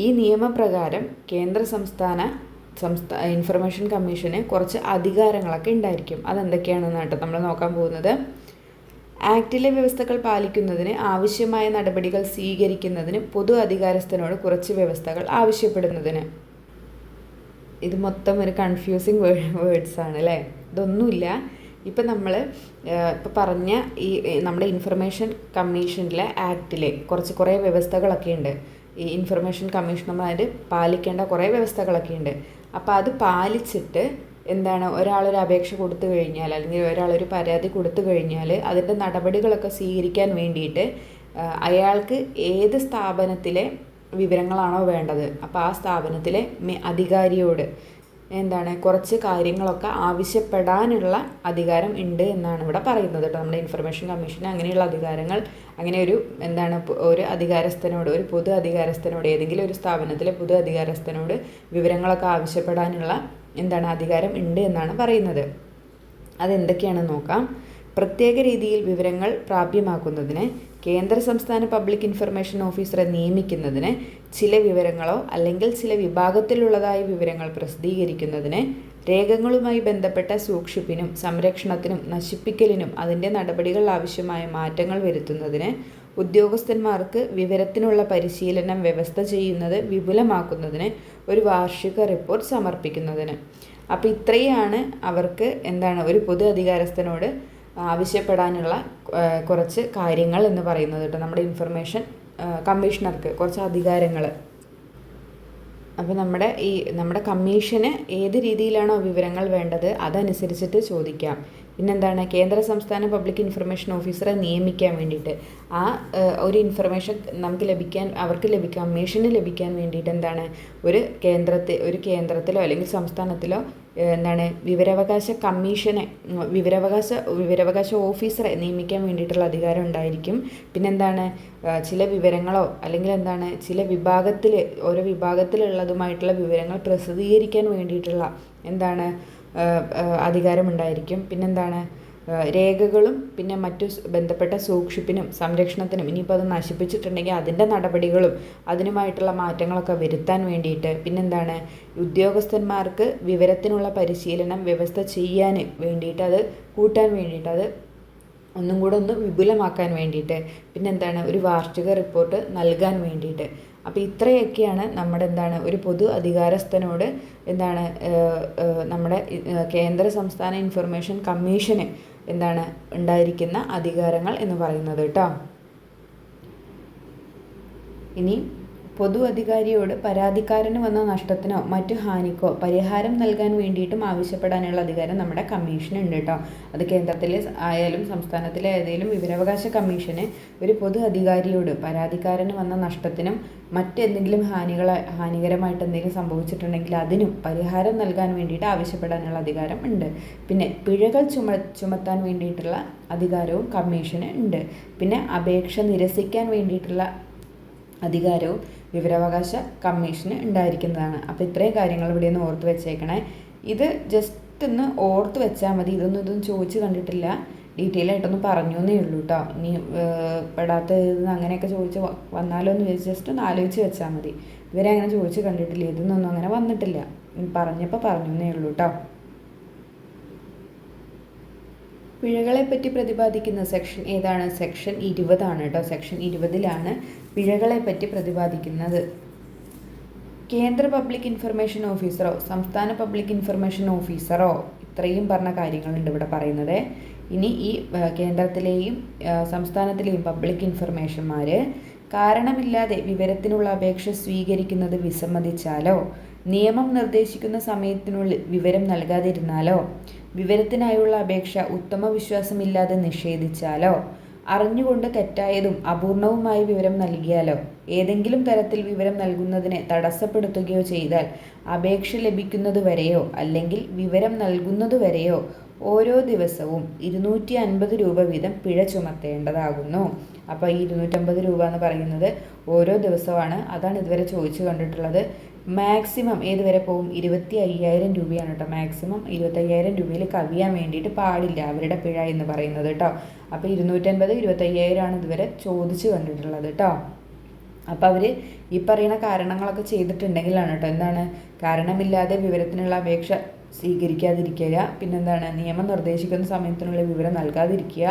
ഈ നിയമപ്രകാരം കേന്ദ്ര സംസ്ഥാന ഇൻഫർമേഷൻ കമ്മീഷന് കുറച്ച് അധികാരങ്ങളൊക്കെ ഉണ്ടായിരിക്കും. അതെന്തൊക്കെയാണെന്ന് കേട്ടോ നമ്മൾ നോക്കാൻ പോകുന്നത്. ആക്ടിലെ വ്യവസ്ഥകൾ പാലിക്കുന്നതിന് ആവശ്യമായ നടപടികൾ സ്വീകരിക്കുന്നതിന് പൊതു അധികാരസ്ഥനോട് കുറച്ച് വ്യവസ്ഥകൾ ആവശ്യപ്പെടുന്നതിന്. ഇത് മൊത്തം ഒരു കൺഫ്യൂസിങ് വേർഡ്സ് ആണ് അല്ലേ, ഇതൊന്നുമില്ല. ഇപ്പം നമ്മൾ ഇപ്പോൾ പറഞ്ഞ ഈ നമ്മുടെ ഇൻഫർമേഷൻ കമ്മീഷനിലെ ആക്ടിലെ കുറേ വ്യവസ്ഥകളൊക്കെ ഉണ്ട്. ഈ ഇൻഫർമേഷൻ കമ്മീഷണർമാർ പാലിക്കേണ്ട കുറേ വ്യവസ്ഥകളൊക്കെ ഉണ്ട്. അപ്പോൾ അത് പാലിച്ചിട്ട് എന്താണ് ഒരാളൊരു അപേക്ഷ കൊടുത്തു കഴിഞ്ഞാൽ അല്ലെങ്കിൽ ഒരാളൊരു പരാതി കൊടുത്തു കഴിഞ്ഞാൽ അതിൻ്റെ നടപടികളൊക്കെ സ്വീകരിക്കാൻ വേണ്ടിയിട്ട് അയാൾക്ക് ഏത് സ്ഥാപനത്തിലെ വിവരങ്ങളാണോ വേണ്ടത് അപ്പോൾ ആ സ്ഥാപനത്തിലെ അധികാരിയോട് എന്താണ് കുറച്ച് കാര്യങ്ങളൊക്കെ ആവശ്യപ്പെടാനുള്ള അധികാരം ഉണ്ട് എന്നാണ് ഇവിടെ പറയുന്നത് കേട്ടോ. നമ്മുടെ ഇൻഫർമേഷൻ കമ്മീഷന് അങ്ങനെയുള്ള അധികാരങ്ങൾ, അങ്ങനെ ഒരു അധികാരസ്ഥനോട്, ഒരു പൊതു അധികാരസ്ഥനോട്, ഏതെങ്കിലും ഒരു സ്ഥാപനത്തിലെ പൊതു അധികാരസ്ഥനോട് വിവരങ്ങളൊക്കെ ആവശ്യപ്പെടാനുള്ള അധികാരം ഉണ്ട് എന്നാണ് പറയുന്നത്. അതെന്തൊക്കെയാണെന്ന് നോക്കാം. പ്രത്യേക രീതിയിൽ വിവരങ്ങൾ പ്രാപ്യമാക്കുന്നതിന് കേന്ദ്ര സംസ്ഥാന പബ്ലിക് ഇൻഫർമേഷൻ ഓഫീസറെ നിയമിക്കുന്നതിന്, ചില വിവരങ്ങളോ അല്ലെങ്കിൽ ചില വിഭാഗത്തിലുള്ളതായ വിവരങ്ങൾ പ്രസിദ്ധീകരിക്കുന്നതിന്, രേഖകളുമായി ബന്ധപ്പെട്ട സൂക്ഷിപ്പിനും സംരക്ഷണത്തിനും നശിപ്പിക്കലിനും അതിൻ്റെ നടപടികൾ ആവശ്യമായ മാറ്റങ്ങൾ വരുത്തുന്നതിന്, ഉദ്യോഗസ്ഥന്മാർക്ക് വിവരത്തിനുള്ള പരിശീലനം വ്യവസ്ഥ ചെയ്യുന്നത് വിപുലമാക്കുന്നതിന്, ഒരു വാർഷിക റിപ്പോർട്ട് സമർപ്പിക്കുന്നതിന്. അപ്പോൾ ഇത്രയാണ് അവർക്ക് ഒരു പൊതു അധികാരസ്ഥനോട് ആവശ്യപ്പെടാനുള്ള കുറച്ച് കാര്യങ്ങൾ എന്ന് പറയുന്നത് കേട്ടോ. നമ്മുടെ ഇൻഫർമേഷൻ കമ്മീഷണർക്ക് കുറച്ച് അധികാരങ്ങൾ. അപ്പോൾ നമ്മുടെ കമ്മീഷന് ഏത് രീതിയിലാണോ വിവരങ്ങൾ വേണ്ടത് അതനുസരിച്ചിട്ട് ചോദിക്കാം. പിന്നെന്താണ്, കേന്ദ്ര സംസ്ഥാന പബ്ലിക് ഇൻഫർമേഷൻ ഓഫീസറെ നിയമിക്കാൻ വേണ്ടിയിട്ട് ഒരു ഇൻഫർമേഷൻ കമ്മീഷന് ലഭിക്കാൻ വേണ്ടിയിട്ട് ഒരു കേന്ദ്രത്തിലോ അല്ലെങ്കിൽ സംസ്ഥാനത്തിലോ വിവരാവകാശ ഓഫീസറെ നിയമിക്കാൻ വേണ്ടിയിട്ടുള്ള അധികാരം ഉണ്ടായിരിക്കും. ചില വിവരങ്ങളോ അല്ലെങ്കിൽ ചില ഓരോ വിഭാഗത്തിലുള്ളതുമായിട്ടുള്ള വിവരങ്ങൾ പ്രസിദ്ധീകരിക്കാൻ വേണ്ടിയിട്ടുള്ള അധികാരമുണ്ടായിരിക്കും. രേഖകളും പിന്നെ മറ്റു ബന്ധപ്പെട്ട സൂക്ഷിപ്പിനും സംരക്ഷണത്തിനും ഇനിയിപ്പോൾ അത് നശിപ്പിച്ചിട്ടുണ്ടെങ്കിൽ അതിൻ്റെ നടപടികളും അതിനുമായിട്ടുള്ള മാറ്റങ്ങളൊക്കെ വരുത്താൻ വേണ്ടിയിട്ട്, പിന്നെന്താണ് ഉദ്യോഗസ്ഥന്മാർക്ക് വിവരത്തിനുള്ള പരിശീലനം വ്യവസ്ഥ ചെയ്യാൻ വേണ്ടിയിട്ട്, അത് കൂട്ടാൻ വേണ്ടിയിട്ട്, അത് ഒന്നും കൂടെ ഒന്ന് വിപുലമാക്കാൻ വേണ്ടിയിട്ട്, പിന്നെന്താണ് ഒരു വാർഷിക റിപ്പോർട്ട് നൽകാൻ വേണ്ടിയിട്ട്. അപ്പോൾ ഇത്രയൊക്കെയാണ് നമ്മുടെ ഒരു പൊതു അധികാരസ്ഥനോട് നമ്മുടെ കേന്ദ്ര സംസ്ഥാന ഇൻഫർമേഷൻ കമ്മീഷന് ഉണ്ടായിരിക്കുന്ന അധികാരങ്ങൾ എന്ന് പറയുന്നത് കേട്ടോ. ഇനി പൊതു അധികാരിയോട് പരാതിക്കാരന് വന്ന നഷ്ടത്തിനോ മറ്റു ഹാനിക്കോ പരിഹാരം നൽകാൻ വേണ്ടിയിട്ടും ആവശ്യപ്പെടാനുള്ള അധികാരം നമ്മുടെ കമ്മീഷനുണ്ട് കേട്ടോ. അത് കേന്ദ്രത്തിലെ ആയാലും സംസ്ഥാനത്തിലെ ഏതെങ്കിലും വിവരാവകാശ കമ്മീഷന് ഒരു പൊതു അധികാരിയോട് പരാതിക്കാരന് വന്ന നഷ്ടത്തിനും മറ്റെന്തെങ്കിലും ഹാനികരമായിട്ട് എന്തെങ്കിലും സംഭവിച്ചിട്ടുണ്ടെങ്കിൽ അതിനും പരിഹാരം നൽകാൻ വേണ്ടിയിട്ട് ആവശ്യപ്പെടാനുള്ള അധികാരം ഉണ്ട്. പിന്നെ പിഴകൾ ചുമത്താൻ വേണ്ടിയിട്ടുള്ള അധികാരവും കമ്മീഷന് ഉണ്ട്. പിന്നെ അപേക്ഷ നിരസിക്കാൻ വേണ്ടിയിട്ടുള്ള അധികാരവും വിവരാവകാശ കമ്മീഷന് ഉണ്ടായിരിക്കുന്നതാണ്. അപ്പോൾ ഇത്രയും കാര്യങ്ങൾ ഇവിടെ ഒന്ന് ഓർത്ത് വെച്ചേക്കണേ. ഇത് ജസ്റ്റ് ഒന്ന് ഓർത്ത് വെച്ചാൽ മതി. ഇതൊന്നും ചോദിച്ച് കണ്ടിട്ടില്ല, ഡീറ്റെയിൽ ആയിട്ടൊന്ന് പറഞ്ഞു എന്നേ ഉള്ളൂ കേട്ടോ. ഇനി പെടാത്ത അങ്ങനെയൊക്കെ ചോദിച്ച് വന്നാലോ എന്ന് ചോദിച്ച് ജസ്റ്റ് ഒന്ന് ആലോചിച്ച് വെച്ചാൽ മതി. ഇവരെ അങ്ങനെ ചോദിച്ച് കണ്ടിട്ടില്ല, ഇതൊന്നും അങ്ങനെ വന്നിട്ടില്ല, പറഞ്ഞപ്പോൾ പറഞ്ഞു എന്നേ ഉള്ളൂ കേട്ടോ. പിഴകളെപ്പറ്റി പ്രതിപാദിക്കുന്ന സെക്ഷൻ ഏതാണ്? സെക്ഷൻ 20 ആണ് കേട്ടോ. സെക്ഷൻ 20-ലാണ് പിഴകളെപ്പറ്റി പ്രതിപാദിക്കുന്നത്. കേന്ദ്ര പബ്ലിക് ഇൻഫർമേഷൻ ഓഫീസറോ സംസ്ഥാന പബ്ലിക് ഇൻഫർമേഷൻ ഓഫീസറോ ഇത്രയും പറഞ്ഞ കാര്യങ്ങളുണ്ട് ഇവിടെ പറയുന്നത്. ഇനി ഈ കേന്ദ്രത്തിലെയും സംസ്ഥാനത്തിലെയും പബ്ലിക് ഇൻഫർമേഷന്മാർ കാരണമില്ലാതെ വിവരത്തിനുള്ള അപേക്ഷ സ്വീകരിക്കുന്നത് വിസമ്മതിച്ചാലോ, നിയമം നിർദ്ദേശിക്കുന്ന സമയത്തിനുള്ളിൽ വിവരം നൽകാതിരുന്നാലോ, വിവരത്തിനായുള്ള അപേക്ഷ ഉത്തമ വിശ്വാസമില്ലാതെ നിഷേധിച്ചാലോ, അറിഞ്ഞുകൊണ്ട് തെറ്റായതും അപൂർണവുമായ വിവരം നൽകിയാലോ, ഏതെങ്കിലും തരത്തിൽ വിവരം നൽകുന്നതിനെ തടസ്സപ്പെടുത്തുകയോ ചെയ്താൽ അപേക്ഷ ലഭിക്കുന്നതുവരെയോ അല്ലെങ്കിൽ വിവരം നൽകുന്നതുവരെയോ ഓരോ ദിവസവും 250 രൂപ വീതം പിഴ ചുമത്തേണ്ടതാകുന്നു. അപ്പോൾ ഈ 250 രൂപ എന്ന് പറയുന്നത് ഓരോ ദിവസമാണ്. അതാണ് ഇതുവരെ ചോദിച്ചു കണ്ടിട്ടുള്ളത്. മാക്സിമം ഏതുവരെ പോകും? 25,000 രൂപയാണ് കേട്ടോ. മാക്സിമം 25,000 രൂപയിൽ കവിയാൻ വേണ്ടിയിട്ട് പാടില്ല അവരുടെ പിഴ എന്ന് പറയുന്നത് കേട്ടോ. അപ്പോൾ 250, 25,000 ഇതുവരെ ചോദിച്ചു കണ്ടിട്ടുള്ളത് കേട്ടോ. അപ്പോൾ അവർ ഈ പറയുന്ന കാരണങ്ങളൊക്കെ ചെയ്തിട്ടുണ്ടെങ്കിലാണ് കേട്ടോ കാരണമില്ലാതെ വിവരത്തിനുള്ള അപേക്ഷ സ്വീകരിക്കാതിരിക്കുക, പിന്നെന്താണ് നിയമം നിർദ്ദേശിക്കുന്ന സമയത്തിനുള്ള വിവരം നൽകാതിരിക്കുക,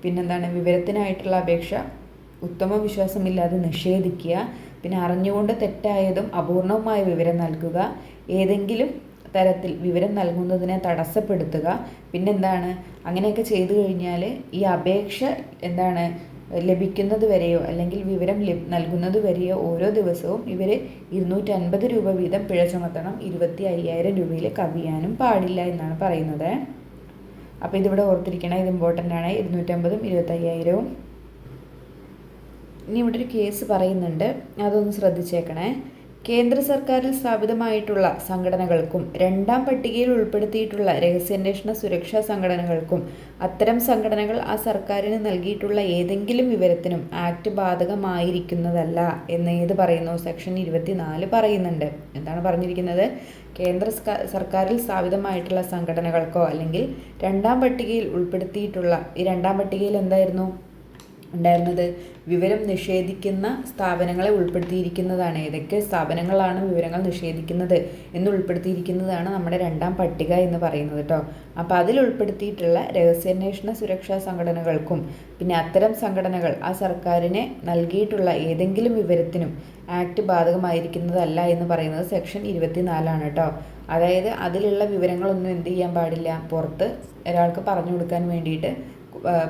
പിന്നെന്താണ് വിവരത്തിനായിട്ടുള്ള അപേക്ഷ ഉത്തമ വിശ്വാസമില്ലാതെ നിഷേധിക്കുക, പിന്നെ അറിഞ്ഞുകൊണ്ട് തെറ്റായതും അപൂർണവുമായ വിവരം നൽകുക, ഏതെങ്കിലും തരത്തിൽ വിവരം നൽകുന്നതിനെ തടസ്സപ്പെടുത്തുക, പിന്നെന്താണ് അങ്ങനെയൊക്കെ ചെയ്തു കഴിഞ്ഞാൽ ഈ അപേക്ഷ ലഭിക്കുന്നത് വരെയോ അല്ലെങ്കിൽ വിവരം നൽകുന്നത് വരെയോ ഓരോ ദിവസവും ഇവർ 250 രൂപ വീതം പിഴ ചുമത്തണം. 25,000 രൂപയിൽ കവിയാനും പാടില്ല എന്നാണ് പറയുന്നത്. അപ്പോൾ ഇതിവിടെ ഓർത്തിരിക്കണം, ഇത് ഇമ്പോർട്ടൻ്റ് ആണ്. 250ഉം 25,000ഉം. ഇനി ഇവിടെ ഒരു കേസ് പറയുന്നുണ്ട്, അതൊന്ന് ശ്രദ്ധിച്ചേക്കണേ. കേന്ദ്ര സർക്കാരിൽ സ്ഥാപിതമായിട്ടുള്ള സംഘടനകൾക്കും രണ്ടാം പട്ടികയിൽ ഉൾപ്പെടുത്തിയിട്ടുള്ള രഹസ്യാന്വേഷണ സുരക്ഷാ സംഘടനകൾക്കും അത്തരം സംഘടനകൾ ആ സർക്കാരിന് നൽകിയിട്ടുള്ള ഏതെങ്കിലും വിവരത്തിനും ആക്ട് ബാധകമായിരിക്കുന്നതല്ല എന്ന് ഏത് പറയുന്നു? സെക്ഷൻ 24 പറയുന്നുണ്ട്. എന്താണ് പറഞ്ഞിരിക്കുന്നത്? കേന്ദ്ര സർക്കാരിൽ സ്ഥാപിതമായിട്ടുള്ള സംഘടനകൾക്കോ അല്ലെങ്കിൽ രണ്ടാം പട്ടികയിൽ ഉൾപ്പെടുത്തിയിട്ടുള്ള, ഈ രണ്ടാം പട്ടികയിൽ എന്തായിരുന്നു ഉണ്ടായിരുന്നത്? വിവരം നിഷേധിക്കുന്ന സ്ഥാപനങ്ങളെ ഉൾപ്പെടുത്തിയിരിക്കുന്നതാണ്. ഏതൊക്കെ സ്ഥാപനങ്ങളാണ് വിവരങ്ങൾ നിഷേധിക്കുന്നത് എന്ന് ഉൾപ്പെടുത്തിയിരിക്കുന്നതാണ് നമ്മുടെ രണ്ടാം പട്ടിക എന്ന് പറയുന്നത് കേട്ടോ. അപ്പോൾ അതിൽ ഉൾപ്പെടുത്തിയിട്ടുള്ള രഹസ്യാന്വേഷണ സുരക്ഷാ സംഘടനകൾക്കും പിന്നെ അത്തരം സംഘടനകൾ ആ സർക്കാരിനെ നൽകിയിട്ടുള്ള ഏതെങ്കിലും വിവരത്തിനും ആക്ട് ബാധകമായിരിക്കുന്നതല്ല എന്ന് പറയുന്നത് സെക്ഷൻ 24 കേട്ടോ. അതായത് അതിലുള്ള വിവരങ്ങളൊന്നും എന്ത് ചെയ്യാൻ പാടില്ല, പുറത്ത് ഒരാൾക്ക് പറഞ്ഞു കൊടുക്കാൻ വേണ്ടിയിട്ട്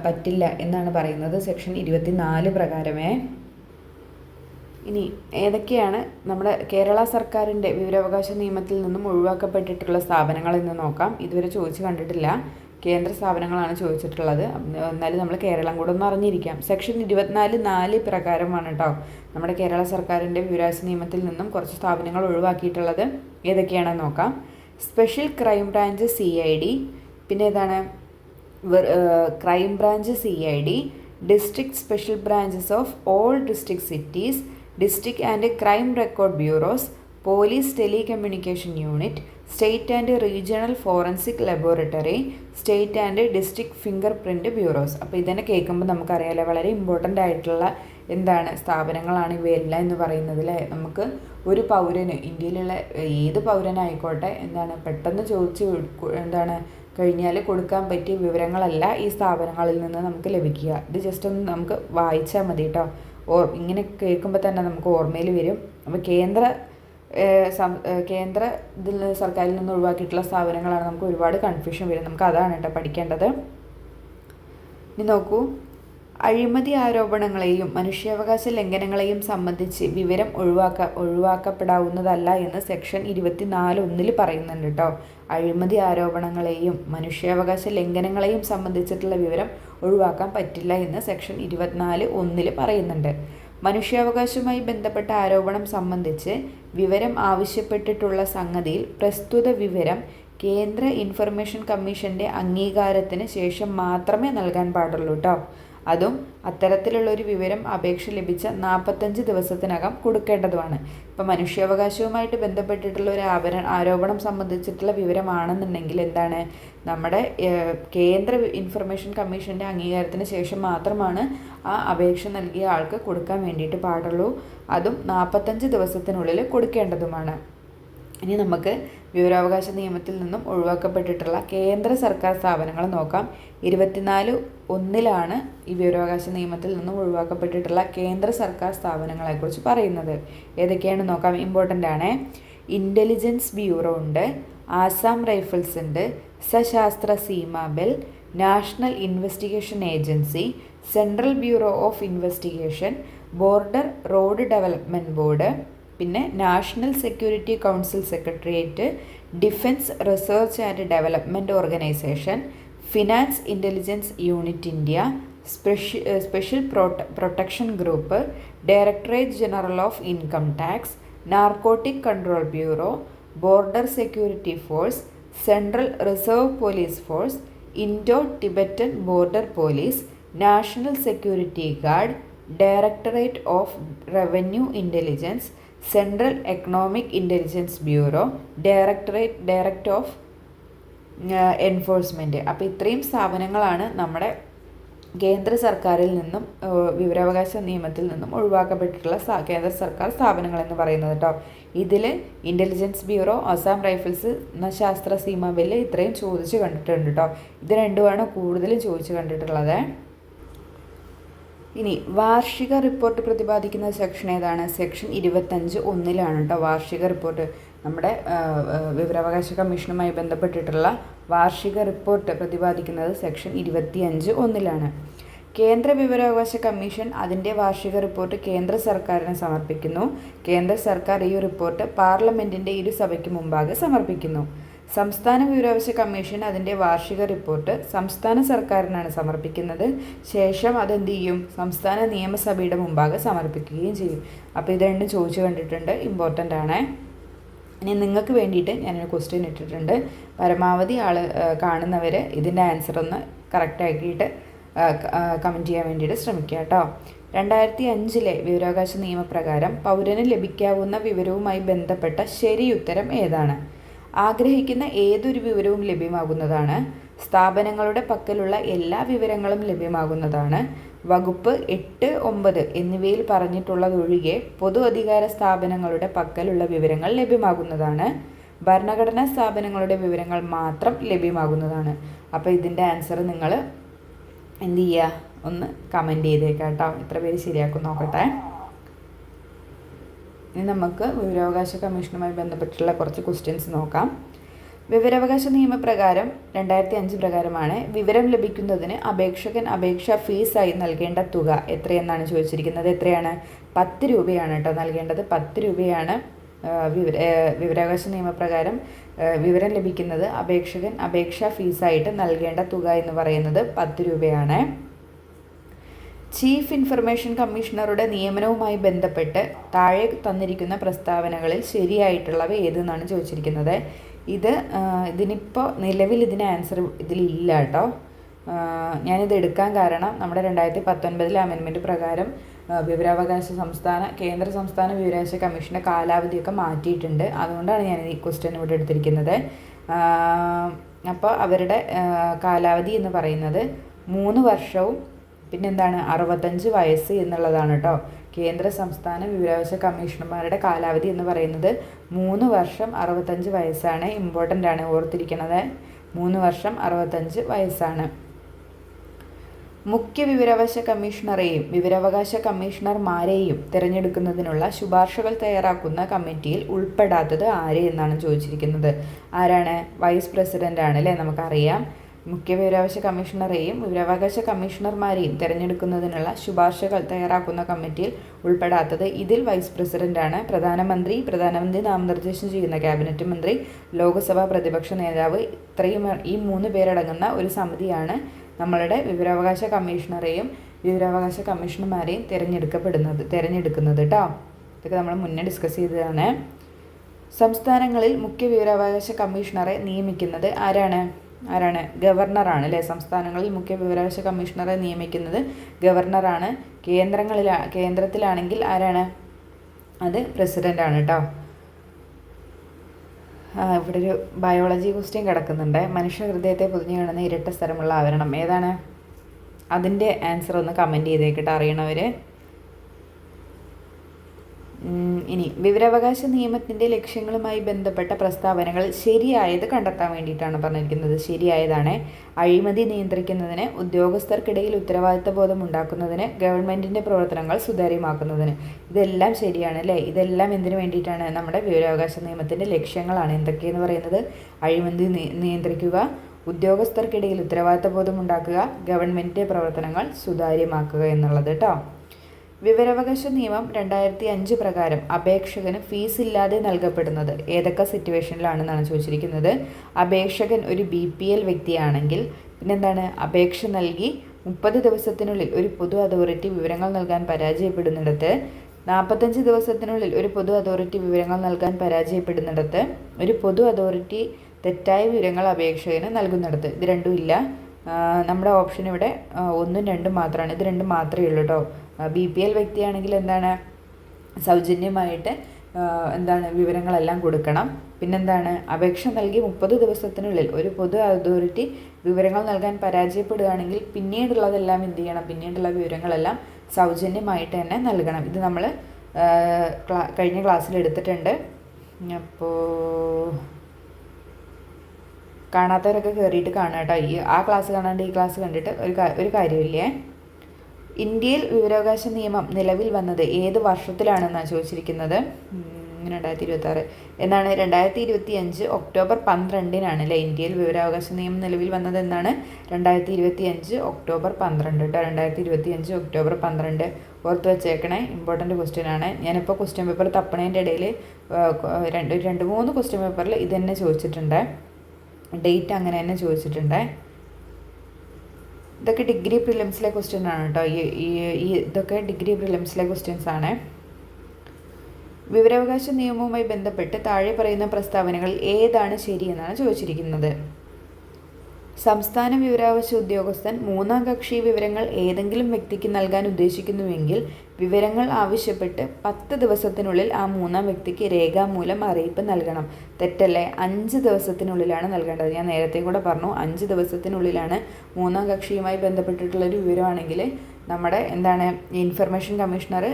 പറ്റില്ല എന്നാണ് പറയുന്നത് സെക്ഷൻ 24 പ്രകാരമേ. ഇനി ഏതൊക്കെയാണ് നമ്മുടെ കേരള സർക്കാരിൻ്റെ വിവരാവകാശ നിയമത്തിൽ നിന്നും ഒഴിവാക്കപ്പെട്ടിട്ടുള്ള സ്ഥാപനങ്ങളെന്ന് നോക്കാം. ഇതുവരെ ചോദിച്ചു കണ്ടിട്ടില്ല, കേന്ദ്ര സ്ഥാപനങ്ങളാണ് ചോദിച്ചിട്ടുള്ളത്. എന്നാലും നമ്മൾ കേരളം കൂടെ ഒന്ന് അറിഞ്ഞിരിക്കാം. സെക്ഷൻ 24(4) പ്രകാരമാണ് കേട്ടോ നമ്മുടെ കേരള സർക്കാരിൻ്റെ വിവരാവകാശ നിയമത്തിൽ നിന്നും കുറച്ച് സ്ഥാപനങ്ങൾ ഒഴിവാക്കിയിട്ടുള്ളത്. ഏതൊക്കെയാണെന്ന് നോക്കാം. സ്പെഷ്യൽ ക്രൈം ബ്രാഞ്ച് CID, പിന്നെ ഏതാണ് crime branch CID, district special branches of all district cities, district and crime record bureaus, police telecommunication unit, state and regional forensic laboratory, state and district finger print bureaus. അപ്പോൾ ഇതിനെ കേൾക്കുമ്പോൾ നമുക്കറിയാലോ വളരെ important ആയിട്ടുള്ള സ്ഥാപനങ്ങളാണ് ഇവയെല്ലാം എന്ന് പറയുന്നത് അല്ലേ. നമുക്ക് ഒരു പൗരന്, ഇന്ത്യയിലുള്ള ഏത് പൗരനായിക്കോട്ടെ പെട്ടെന്ന് ചോദിച്ച് കഴിഞ്ഞാൽ കൊടുക്കാൻ പറ്റിയ വിവരങ്ങളല്ല ഈ സ്ഥാപനങ്ങളിൽ നിന്ന് നമുക്ക് ലഭിക്കുക. ഇത് ജസ്റ്റ് ഒന്ന് നമുക്ക് വായിച്ചാൽ മതി കേട്ടോ. ഇങ്ങനെ കേൾക്കുമ്പോൾ തന്നെ നമുക്ക് ഓർമ്മയിൽ വരും. അപ്പോൾ കേന്ദ്ര ഇതിൽ സർക്കാരിൽ നിന്ന് ഒഴിവാക്കിയിട്ടുള്ള സ്ഥാപനങ്ങളാണ് നമുക്ക് ഒരുപാട് കൺഫ്യൂഷൻ വരും. നമുക്ക് അതാണ് കേട്ടോ പഠിക്കേണ്ടത്. ഇനി നോക്കൂ, അഴിമതി ആരോപണങ്ങളെയും മനുഷ്യാവകാശ ലംഘനങ്ങളെയും സംബന്ധിച്ച് വിവരം ഒഴിവാക്കപ്പെടാവുന്നതല്ല എന്ന് സെക്ഷൻ 24(1) പറയുന്നുണ്ട് കേട്ടോ. അഴിമതി ആരോപണങ്ങളെയും മനുഷ്യാവകാശ ലംഘനങ്ങളെയും സംബന്ധിച്ചിട്ടുള്ള വിവരം ഒഴിവാക്കാൻ പറ്റില്ല എന്ന് സെക്ഷൻ 24(1) പറയുന്നുണ്ട്. മനുഷ്യാവകാശവുമായി ബന്ധപ്പെട്ട ആരോപണം സംബന്ധിച്ച് വിവരം ആവശ്യപ്പെട്ടിട്ടുള്ള സംഗതിയിൽ പ്രസ്തുത വിവരം കേന്ദ്ര ഇൻഫർമേഷൻ കമ്മീഷൻ്റെ അംഗീകാരത്തിന് ശേഷം മാത്രമേ നൽകാൻ പാടുള്ളൂ കേട്ടോ. അതും അത്തരത്തിലുള്ളൊരു വിവരം അപേക്ഷ ലഭിച്ച 45 ദിവസത്തിനകം കൊടുക്കേണ്ടതുമാണ്. ഇപ്പം മനുഷ്യാവകാശവുമായിട്ട് ബന്ധപ്പെട്ടിട്ടുള്ള ഒരു ആരോപണം സംബന്ധിച്ചിട്ടുള്ള വിവരമാണെന്നുണ്ടെങ്കിൽ നമ്മുടെ കേന്ദ്ര ഇൻഫർമേഷൻ കമ്മീഷൻ്റെ അംഗീകാരത്തിന് ശേഷം മാത്രമാണ് ആ അപേക്ഷ നൽകിയ ആൾക്ക് കൊടുക്കാൻ വേണ്ടിയിട്ട് പാടുള്ളൂ. അതും 45 ദിവസത്തിനുള്ളിൽ കൊടുക്കേണ്ടതുമാണ്. ഇനി നമുക്ക് വിവരാവകാശ നിയമത്തിൽ നിന്നും ഒഴിവാക്കപ്പെട്ടിട്ടുള്ള കേന്ദ്ര സർക്കാർ സ്ഥാപനങ്ങൾ നോക്കാം. 24(1) ഈ വിവരാവകാശ നിയമത്തിൽ നിന്നും ഒഴിവാക്കപ്പെട്ടിട്ടുള്ള കേന്ദ്ര സർക്കാർ സ്ഥാപനങ്ങളെക്കുറിച്ച് പറയുന്നത്. ഏതൊക്കെയാണ് നോക്കാം, ഇമ്പോർട്ടൻ്റ് ആണ്. ഇൻ്റലിജൻസ് ബ്യൂറോ ഉണ്ട്, ആസാം റൈഫിൾസ് ഉണ്ട്, Sashastra Seema Bal, national investigation agency, central bureau of investigation, border road development board, പിന്നെ national security council secretariat, defence research and development organisation, finance intelligence unit India, special protection group, directorate general of income tax, narcotic control bureau, border security force, central reserve police force, Indo Tibetan border police, national security guard, directorate of revenue intelligence, central economic intelligence bureau, director of enforcement. അപ്പോൾ ഇത്രയും സ്ഥാപനങ്ങളാണ് നമ്മുടെ കേന്ദ്ര സർക്കാരിൽ നിന്നും വിവരാവകാശ നിയമത്തിൽ നിന്നും ഒഴിവാക്കപ്പെട്ടിട്ടുള്ള കേന്ദ്ര സർക്കാർ സ്ഥാപനങ്ങൾ എന്ന് പറയുന്നത് കേട്ടോ. ഇതിൽ ഇൻ്റലിജൻസ് ബ്യൂറോ, അസാം റൈഫിൾസ്, ശാസ്ത്ര സീമാ ബില്ല് ഇത്രയും ചോദിച്ച് കണ്ടിട്ടുണ്ട് കേട്ടോ. ഇത് രണ്ടുമാണ് കൂടുതലും ചോദിച്ച് കണ്ടിട്ടുള്ളത്. ഇനി വാർഷിക റിപ്പോർട്ട് പ്രതിപാദിക്കുന്ന സെക്ഷൻ ഏതാണ്? സെക്ഷൻ 25(1) കേട്ടോ വാർഷിക റിപ്പോർട്ട്. നമ്മുടെ വിവരാവകാശ കമ്മീഷനുമായി ബന്ധപ്പെട്ടിട്ടുള്ള വാർഷിക റിപ്പോർട്ട് പ്രതിപാദിക്കുന്നത് സെക്ഷൻ 25(1) കേന്ദ്ര വിവരാവകാശ കമ്മീഷൻ അതിൻ്റെ വാർഷിക റിപ്പോർട്ട് കേന്ദ്ര സർക്കാരിന് സമർപ്പിക്കുന്നു. കേന്ദ്ര സർക്കാർ ഈ റിപ്പോർട്ട് പാർലമെൻറ്റിൻ്റെ ഇരുസഭയ്ക്ക് മുമ്പാകെ സമർപ്പിക്കുന്നു. സംസ്ഥാന വിവരാവകാശ കമ്മീഷൻ അതിൻ്റെ വാർഷിക റിപ്പോർട്ട് സംസ്ഥാന സർക്കാരിനാണ് സമർപ്പിക്കുന്നത്. ശേഷം അതെന്ത് ചെയ്യും? സംസ്ഥാന നിയമസഭയുടെ മുമ്പാകെ സമർപ്പിക്കുകയും ചെയ്യും. അപ്പോൾ ഇത് രണ്ടും ചോദിച്ചു കണ്ടിട്ടുണ്ട്, ഇമ്പോർട്ടൻ്റ് ആണ്. ഇനി നിങ്ങൾക്ക് വേണ്ടിയിട്ട് ഞാനൊരു ക്വസ്റ്റ്യൻ ഇട്ടിട്ടുണ്ട്. പരമാവധി കാണുന്നവർ ഇതിൻ്റെ ആൻസർ ഒന്ന് കറക്റ്റാക്കിയിട്ട് കമൻറ്റ് ചെയ്യാൻ വേണ്ടിയിട്ട് ശ്രമിക്കുക കേട്ടോ. 2005 വിവരാവകാശ നിയമപ്രകാരം പൗരന് ലഭിക്കാവുന്ന വിവരവുമായി ബന്ധപ്പെട്ട ശരിയുത്തരം ഏതാണ്? ആഗ്രഹിക്കുന്ന ഏതൊരു വിവരവും ലഭ്യമാകുന്നതാണ്. സ്ഥാപനങ്ങളുടെ പക്കലുള്ള എല്ലാ വിവരങ്ങളും ലഭ്യമാകുന്നതാണ്. വകുപ്പ് 8, 9 എന്നിവയിൽ പറഞ്ഞിട്ടുള്ളതൊഴികെ പൊതു അധികാര സ്ഥാപനങ്ങളുടെ പക്കലുള്ള വിവരങ്ങൾ ലഭ്യമാകുന്നതാണ്. ഭരണഘടനാ സ്ഥാപനങ്ങളുടെ വിവരങ്ങൾ മാത്രം ലഭ്യമാകുന്നതാണ്. അപ്പോൾ ഇതിൻ്റെ ആൻസർ നിങ്ങൾ എന്ത് ചെയ്യുക? ഒന്ന് കമൻറ്റ് ചെയ്തേക്കാം കേട്ടോ. എത്ര പേര് ശരിയാക്കും നോക്കട്ടെ. ഇനി നമുക്ക് വിവരാവകാശ കമ്മീഷനുമായി ബന്ധപ്പെട്ടുള്ള കുറച്ച് ക്വസ്റ്റ്യൻസ് നോക്കാം. വിവരാവകാശ നിയമപ്രകാരം 2005 പ്രകാരമാണ് വിവരം ലഭിക്കുന്നതിന് അപേക്ഷകൻ അപേക്ഷാ ഫീസായി നൽകേണ്ട തുക എത്രയെന്നാണ് ചോദിച്ചിരിക്കുന്നത്. എത്രയാണ്? 10 രൂപയാണ് കേട്ടോ നൽകേണ്ടത്. 10 രൂപയാണ് വിവരാവകാശ നിയമപ്രകാരം വിവരം ലഭിക്കുന്നത് അപേക്ഷകൻ അപേക്ഷാ ഫീസായിട്ട് നൽകേണ്ട തുക എന്ന് പറയുന്നത് 10 രൂപയാണ്. ചീഫ് ഇൻഫർമേഷൻ കമ്മീഷണറുടെ നിയമനവുമായി ബന്ധപ്പെട്ട് താഴെ തന്നിരിക്കുന്ന പ്രസ്താവനകളിൽ ശരിയായിട്ടുള്ളവ ഏതെന്നാണ് ചോദിച്ചിരിക്കുന്നത്. ഇതിനിപ്പോൾ നിലവിൽ ഇതിന് ആൻസർ ഇതിലില്ല കേട്ടോ. ഞാനിത് എടുക്കാൻ കാരണം നമ്മുടെ 2019 അമെൻമെൻറ്റ് പ്രകാരം കേന്ദ്ര സംസ്ഥാന വിവരാവകാശ കമ്മീഷൻ്റെ കാലാവധിയൊക്കെ മാറ്റിയിട്ടുണ്ട്. അതുകൊണ്ടാണ് ഞാൻ ഈ ക്വസ്റ്റ്യൻ ഇവിടെ എടുത്തിരിക്കുന്നത്. അപ്പോൾ അവരുടെ കാലാവധി എന്ന് പറയുന്നത് 3 വർഷവും പിന്നെന്താണ് 65 വയസ്സ് എന്നുള്ളതാണ് കേട്ടോ. കേന്ദ്ര സംസ്ഥാന വിവരാവകാശ കമ്മീഷണർമാരുടെ കാലാവധി എന്ന് പറയുന്നത് 3 വർഷം 65 വയസ്സാണ്. ഇമ്പോർട്ടൻ്റ് ആണ്, ഓർത്തിരിക്കണത്. 3 വർഷം 65 വയസ്സാണ്. മുഖ്യ വിവരാവകാശ കമ്മീഷണറെയും വിവരാവകാശ കമ്മീഷണർമാരെയും തിരഞ്ഞെടുക്കുന്നതിനുള്ള ശുപാർശകൾ തയ്യാറാക്കുന്ന കമ്മിറ്റിയിൽ ഉൾപ്പെടാത്തത് ആര് എന്നാണ് ചോദിച്ചിരിക്കുന്നത്. ആരാണ്? വൈസ് പ്രസിഡൻ്റ് ആണ് അല്ലേ, നമുക്കറിയാം. മുഖ്യ വിവരാവകാശ കമ്മീഷണറെയും വിവരാവകാശ കമ്മീഷണർമാരെയും തിരഞ്ഞെടുക്കുന്നതിനുള്ള ശുപാർശകൾ തയ്യാറാക്കുന്ന കമ്മിറ്റിയിൽ ഉൾപ്പെടാത്തത് ഇതിൽ വൈസ് പ്രസിഡൻ്റാണ്. പ്രധാനമന്ത്രി നാമനിർദ്ദേശം ചെയ്യുന്ന ക്യാബിനറ്റ് മന്ത്രി, ലോക്സഭാ പ്രതിപക്ഷ നേതാവ്, ഈ 3 പേരടങ്ങുന്ന ഒരു സമിതിയാണ് നമ്മളുടെ വിവരാവകാശ കമ്മീഷണറെയും വിവരാവകാശ കമ്മീഷണർമാരെയും തിരഞ്ഞെടുക്കുന്നത് കേട്ടോ. ഇതൊക്കെ നമ്മൾ മുന്നേ ഡിസ്കസ് ചെയ്തതാണ്. സംസ്ഥാനങ്ങളിൽ മുഖ്യ വിവരാവകാശ കമ്മീഷണറെ നിയമിക്കുന്നത് ആരാണ്? ഗവർണറാണ് അല്ലേ. സംസ്ഥാനങ്ങളിൽ മുഖ്യ വിവരാവകാശ കമ്മീഷണറെ നിയമിക്കുന്നത് ഗവർണറാണ്. കേന്ദ്രത്തിലാണെങ്കിൽ ആരാണ്? അത് പ്രസിഡൻ്റാണ് കേട്ടോ. ഇവിടെ ഒരു ബയോളജി ക്വസ്റ്റ്യൻ കിടക്കുന്നുണ്ട്. മനുഷ്യ ഹൃദയത്തെ പൊതിഞ്ഞു കാണുന്ന ഇരട്ട സ്ഥലമുള്ള ആവരണം ഏതാണ്? അതിൻ്റെ ആൻസർ ഒന്ന് കമൻറ്റ് ചെയ്തേക്കിട്ട് അറിയണവർ. ഇനി വിവരാവകാശ നിയമത്തിൻ്റെ ലക്ഷ്യങ്ങളുമായി ബന്ധപ്പെട്ട പ്രസ്താവനകൾ ശരിയായത് കണ്ടെത്താൻ വേണ്ടിയിട്ടാണ് പറഞ്ഞിരിക്കുന്നത്. ശരിയായതാണ്. അഴിമതി നിയന്ത്രിക്കുന്നതിന്, ഉദ്യോഗസ്ഥർക്കിടയിൽ ഉത്തരവാദിത്ത ബോധം ഉണ്ടാക്കുന്നതിന്, ഗവൺമെൻറ്റിൻ്റെ പ്രവർത്തനങ്ങൾ സുതാര്യമാക്കുന്നതിന്. ഇതെല്ലാം ശരിയാണ് അല്ലേ. ഇതെല്ലാം എന്തിനു വേണ്ടിയിട്ടാണ്? നമ്മുടെ വിവരാവകാശ നിയമത്തിൻ്റെ ലക്ഷ്യങ്ങളാണ്. എന്തൊക്കെയെന്ന് പറയുന്നത്? അഴിമതി നിയന്ത്രിക്കുക, ഉദ്യോഗസ്ഥർക്കിടയിൽ ഉത്തരവാദിത്ത ബോധം ഉണ്ടാക്കുക, ഗവൺമെൻറ്റിൻ്റെ പ്രവർത്തനങ്ങൾ സുതാര്യമാക്കുക എന്നുള്ളത് കേട്ടോ. വിവരാവകാശ നിയമം 2005 പ്രകാരം അപേക്ഷകന് ഫീസ് ഇല്ലാതെ നൽകപ്പെടുന്നത് ഏതൊക്കെ സിറ്റുവേഷനിലാണെന്നാണ് ചോദിച്ചിരിക്കുന്നത്. അപേക്ഷകൻ ഒരു BPL വ്യക്തിയാണെങ്കിൽ, പിന്നെന്താണ്? അപേക്ഷ നൽകി 30 ദിവസത്തിനുള്ളിൽ ഒരു പൊതു അതോറിറ്റി വിവരങ്ങൾ നൽകാൻ പരാജയപ്പെടുന്നിടത്ത്, 45 ദിവസത്തിനുള്ളിൽ ഒരു പൊതു അതോറിറ്റി വിവരങ്ങൾ നൽകാൻ പരാജയപ്പെടുന്നിടത്ത്, ഒരു പൊതു അതോറിറ്റി തെറ്റായ വിവരങ്ങൾ അപേക്ഷകന് നൽകുന്നിടത്ത്. ഇത് രണ്ടും ഇല്ല. നമ്മുടെ ഓപ്ഷൻ ഇവിടെ 1ഉം 2ഉം മാത്രമാണ്. ഇത് 2 മാത്രമേ ഉള്ളൂ കേട്ടോ. BPL വ്യക്തിയാണെങ്കിൽ എന്താണ്? സൗജന്യമായിട്ട് വിവരങ്ങളെല്ലാം കൊടുക്കണം. പിന്നെന്താണ്? അപേക്ഷ നൽകി 30 ദിവസത്തിനുള്ളിൽ ഒരു പൊതു അതോറിറ്റി വിവരങ്ങൾ നൽകാൻ പരാജയപ്പെടുകയാണെങ്കിൽ പിന്നീടുള്ളതെല്ലാം എന്ത് ചെയ്യണം? പിന്നീടുള്ള വിവരങ്ങളെല്ലാം സൗജന്യമായിട്ട് തന്നെ നൽകണം. ഇത് നമ്മൾ കഴിഞ്ഞ ക്ലാസ്സിൽ എടുത്തിട്ടുണ്ട്. അപ്പോൾ കാണാത്തവരൊക്കെ കയറിയിട്ട് കാണുക കേട്ടോ. ആ ക്ലാസ് കാണാണ്ട് ഈ ക്ലാസ് കണ്ടിട്ട് ഒരു കാര്യമില്ലേ. ഇന്ത്യയിൽ വിവരാവകാശ നിയമം നിലവിൽ വന്നത് ഏത് വർഷത്തിലാണെന്നാണ് ചോദിച്ചിരിക്കുന്നത്. 2026 എന്നാണ്. 2025 ഒക്ടോബർ 12 അല്ലേ ഇന്ത്യയിൽ വിവരാവകാശ നിയമം നിലവിൽ വന്നത് എന്നാണ്. 2025 ഒക്ടോബർ 12 കേട്ടോ. 2025 ഒക്ടോബർ 12 ഓർത്ത് വെച്ചേക്കണേ. ഇമ്പോർട്ടൻ്റ് ക്വസ്റ്റ്യൻ ആണ്. ഞാനിപ്പോൾ ക്വസ്റ്റ്യൻ പേപ്പർ തപ്പണേൻ്റെ ഇടയിൽ 2-3 ക്വസ്റ്റ്യൻ പേപ്പറിൽ ഇത് തന്നെ ചോദിച്ചിട്ടുണ്ട്. ഡേറ്റ് അങ്ങനെ തന്നെ ചോദിച്ചിട്ടുണ്ട്. ഇതൊക്കെ ഡിഗ്രി പ്രിലിംസിലെ ക്വസ്റ്റ്യൻ ആണ് കേട്ടോ. ഇതൊക്കെ ഡിഗ്രി പ്രിലിംസിലെ ക്വസ്റ്റ്യൻസ് ആണ്. വിവരാവകാശ നിയമവുമായി ബന്ധപ്പെട്ട് താഴെ പറയുന്ന പ്രസ്താവനകൾ ഏതാണ് ശരിയെന്നാണ് ചോദിച്ചിരിക്കുന്നത്. സംസ്ഥാന വിവരാവകാശ ഉദ്യോഗസ്ഥൻ 3ാം കക്ഷി വിവരങ്ങൾ ഏതെങ്കിലും വ്യക്തിക്ക് നൽകാൻ ഉദ്ദേശിക്കുന്നുവെങ്കിൽ വിവരങ്ങൾ ആവശ്യപ്പെട്ട് 10 ദിവസത്തിനുള്ളിൽ ആ 3ാം വ്യക്തിക്ക് രേഖാമൂലം അറിയിപ്പ് നൽകണം. തെറ്റല്ലേ? 5 ദിവസത്തിനുള്ളിലാണ് നൽകേണ്ടത്. ഞാൻ നേരത്തെ കൂടെ പറഞ്ഞു 5 ദിവസത്തിനുള്ളിലാണ് 3ാം കക്ഷിയുമായി ബന്ധപ്പെട്ടിട്ടുള്ളൊരു വിവരമാണെങ്കിൽ നമ്മുടെ ഇൻഫർമേഷൻ കമ്മീഷണർ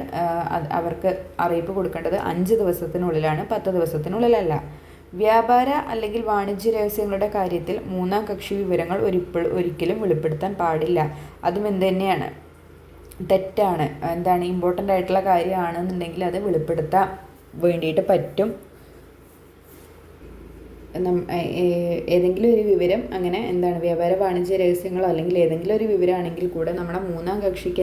അവർക്ക് അറിയിപ്പ് കൊടുക്കേണ്ടത് 5 ദിവസത്തിനുള്ളിലാണ്, 10 ദിവസത്തിനുള്ളിലല്ല. വ്യാപാര അല്ലെങ്കിൽ വാണിജ്യ രഹസ്യങ്ങളുടെ കാര്യത്തിൽ 3ാം കക്ഷി വിവരങ്ങൾ ഒരിക്കലും വെളിപ്പെടുത്താൻ പാടില്ല. അതും എന്ത് തന്നെയാണ്? തെറ്റാണ്. ഇമ്പോർട്ടൻ്റ് ആയിട്ടുള്ള കാര്യമാണെന്നുണ്ടെങ്കിൽ അത് വെളിപ്പെടുത്താൻ വേണ്ടിയിട്ട് പറ്റും. ഏതെങ്കിലും ഒരു വിവരം അങ്ങനെ വ്യാപാര വാണിജ്യ രഹസ്യങ്ങളോ അല്ലെങ്കിൽ ഏതെങ്കിലും ഒരു വിവരമാണെങ്കിൽ കൂടെ നമ്മുടെ 3ാം കക്ഷിക്ക്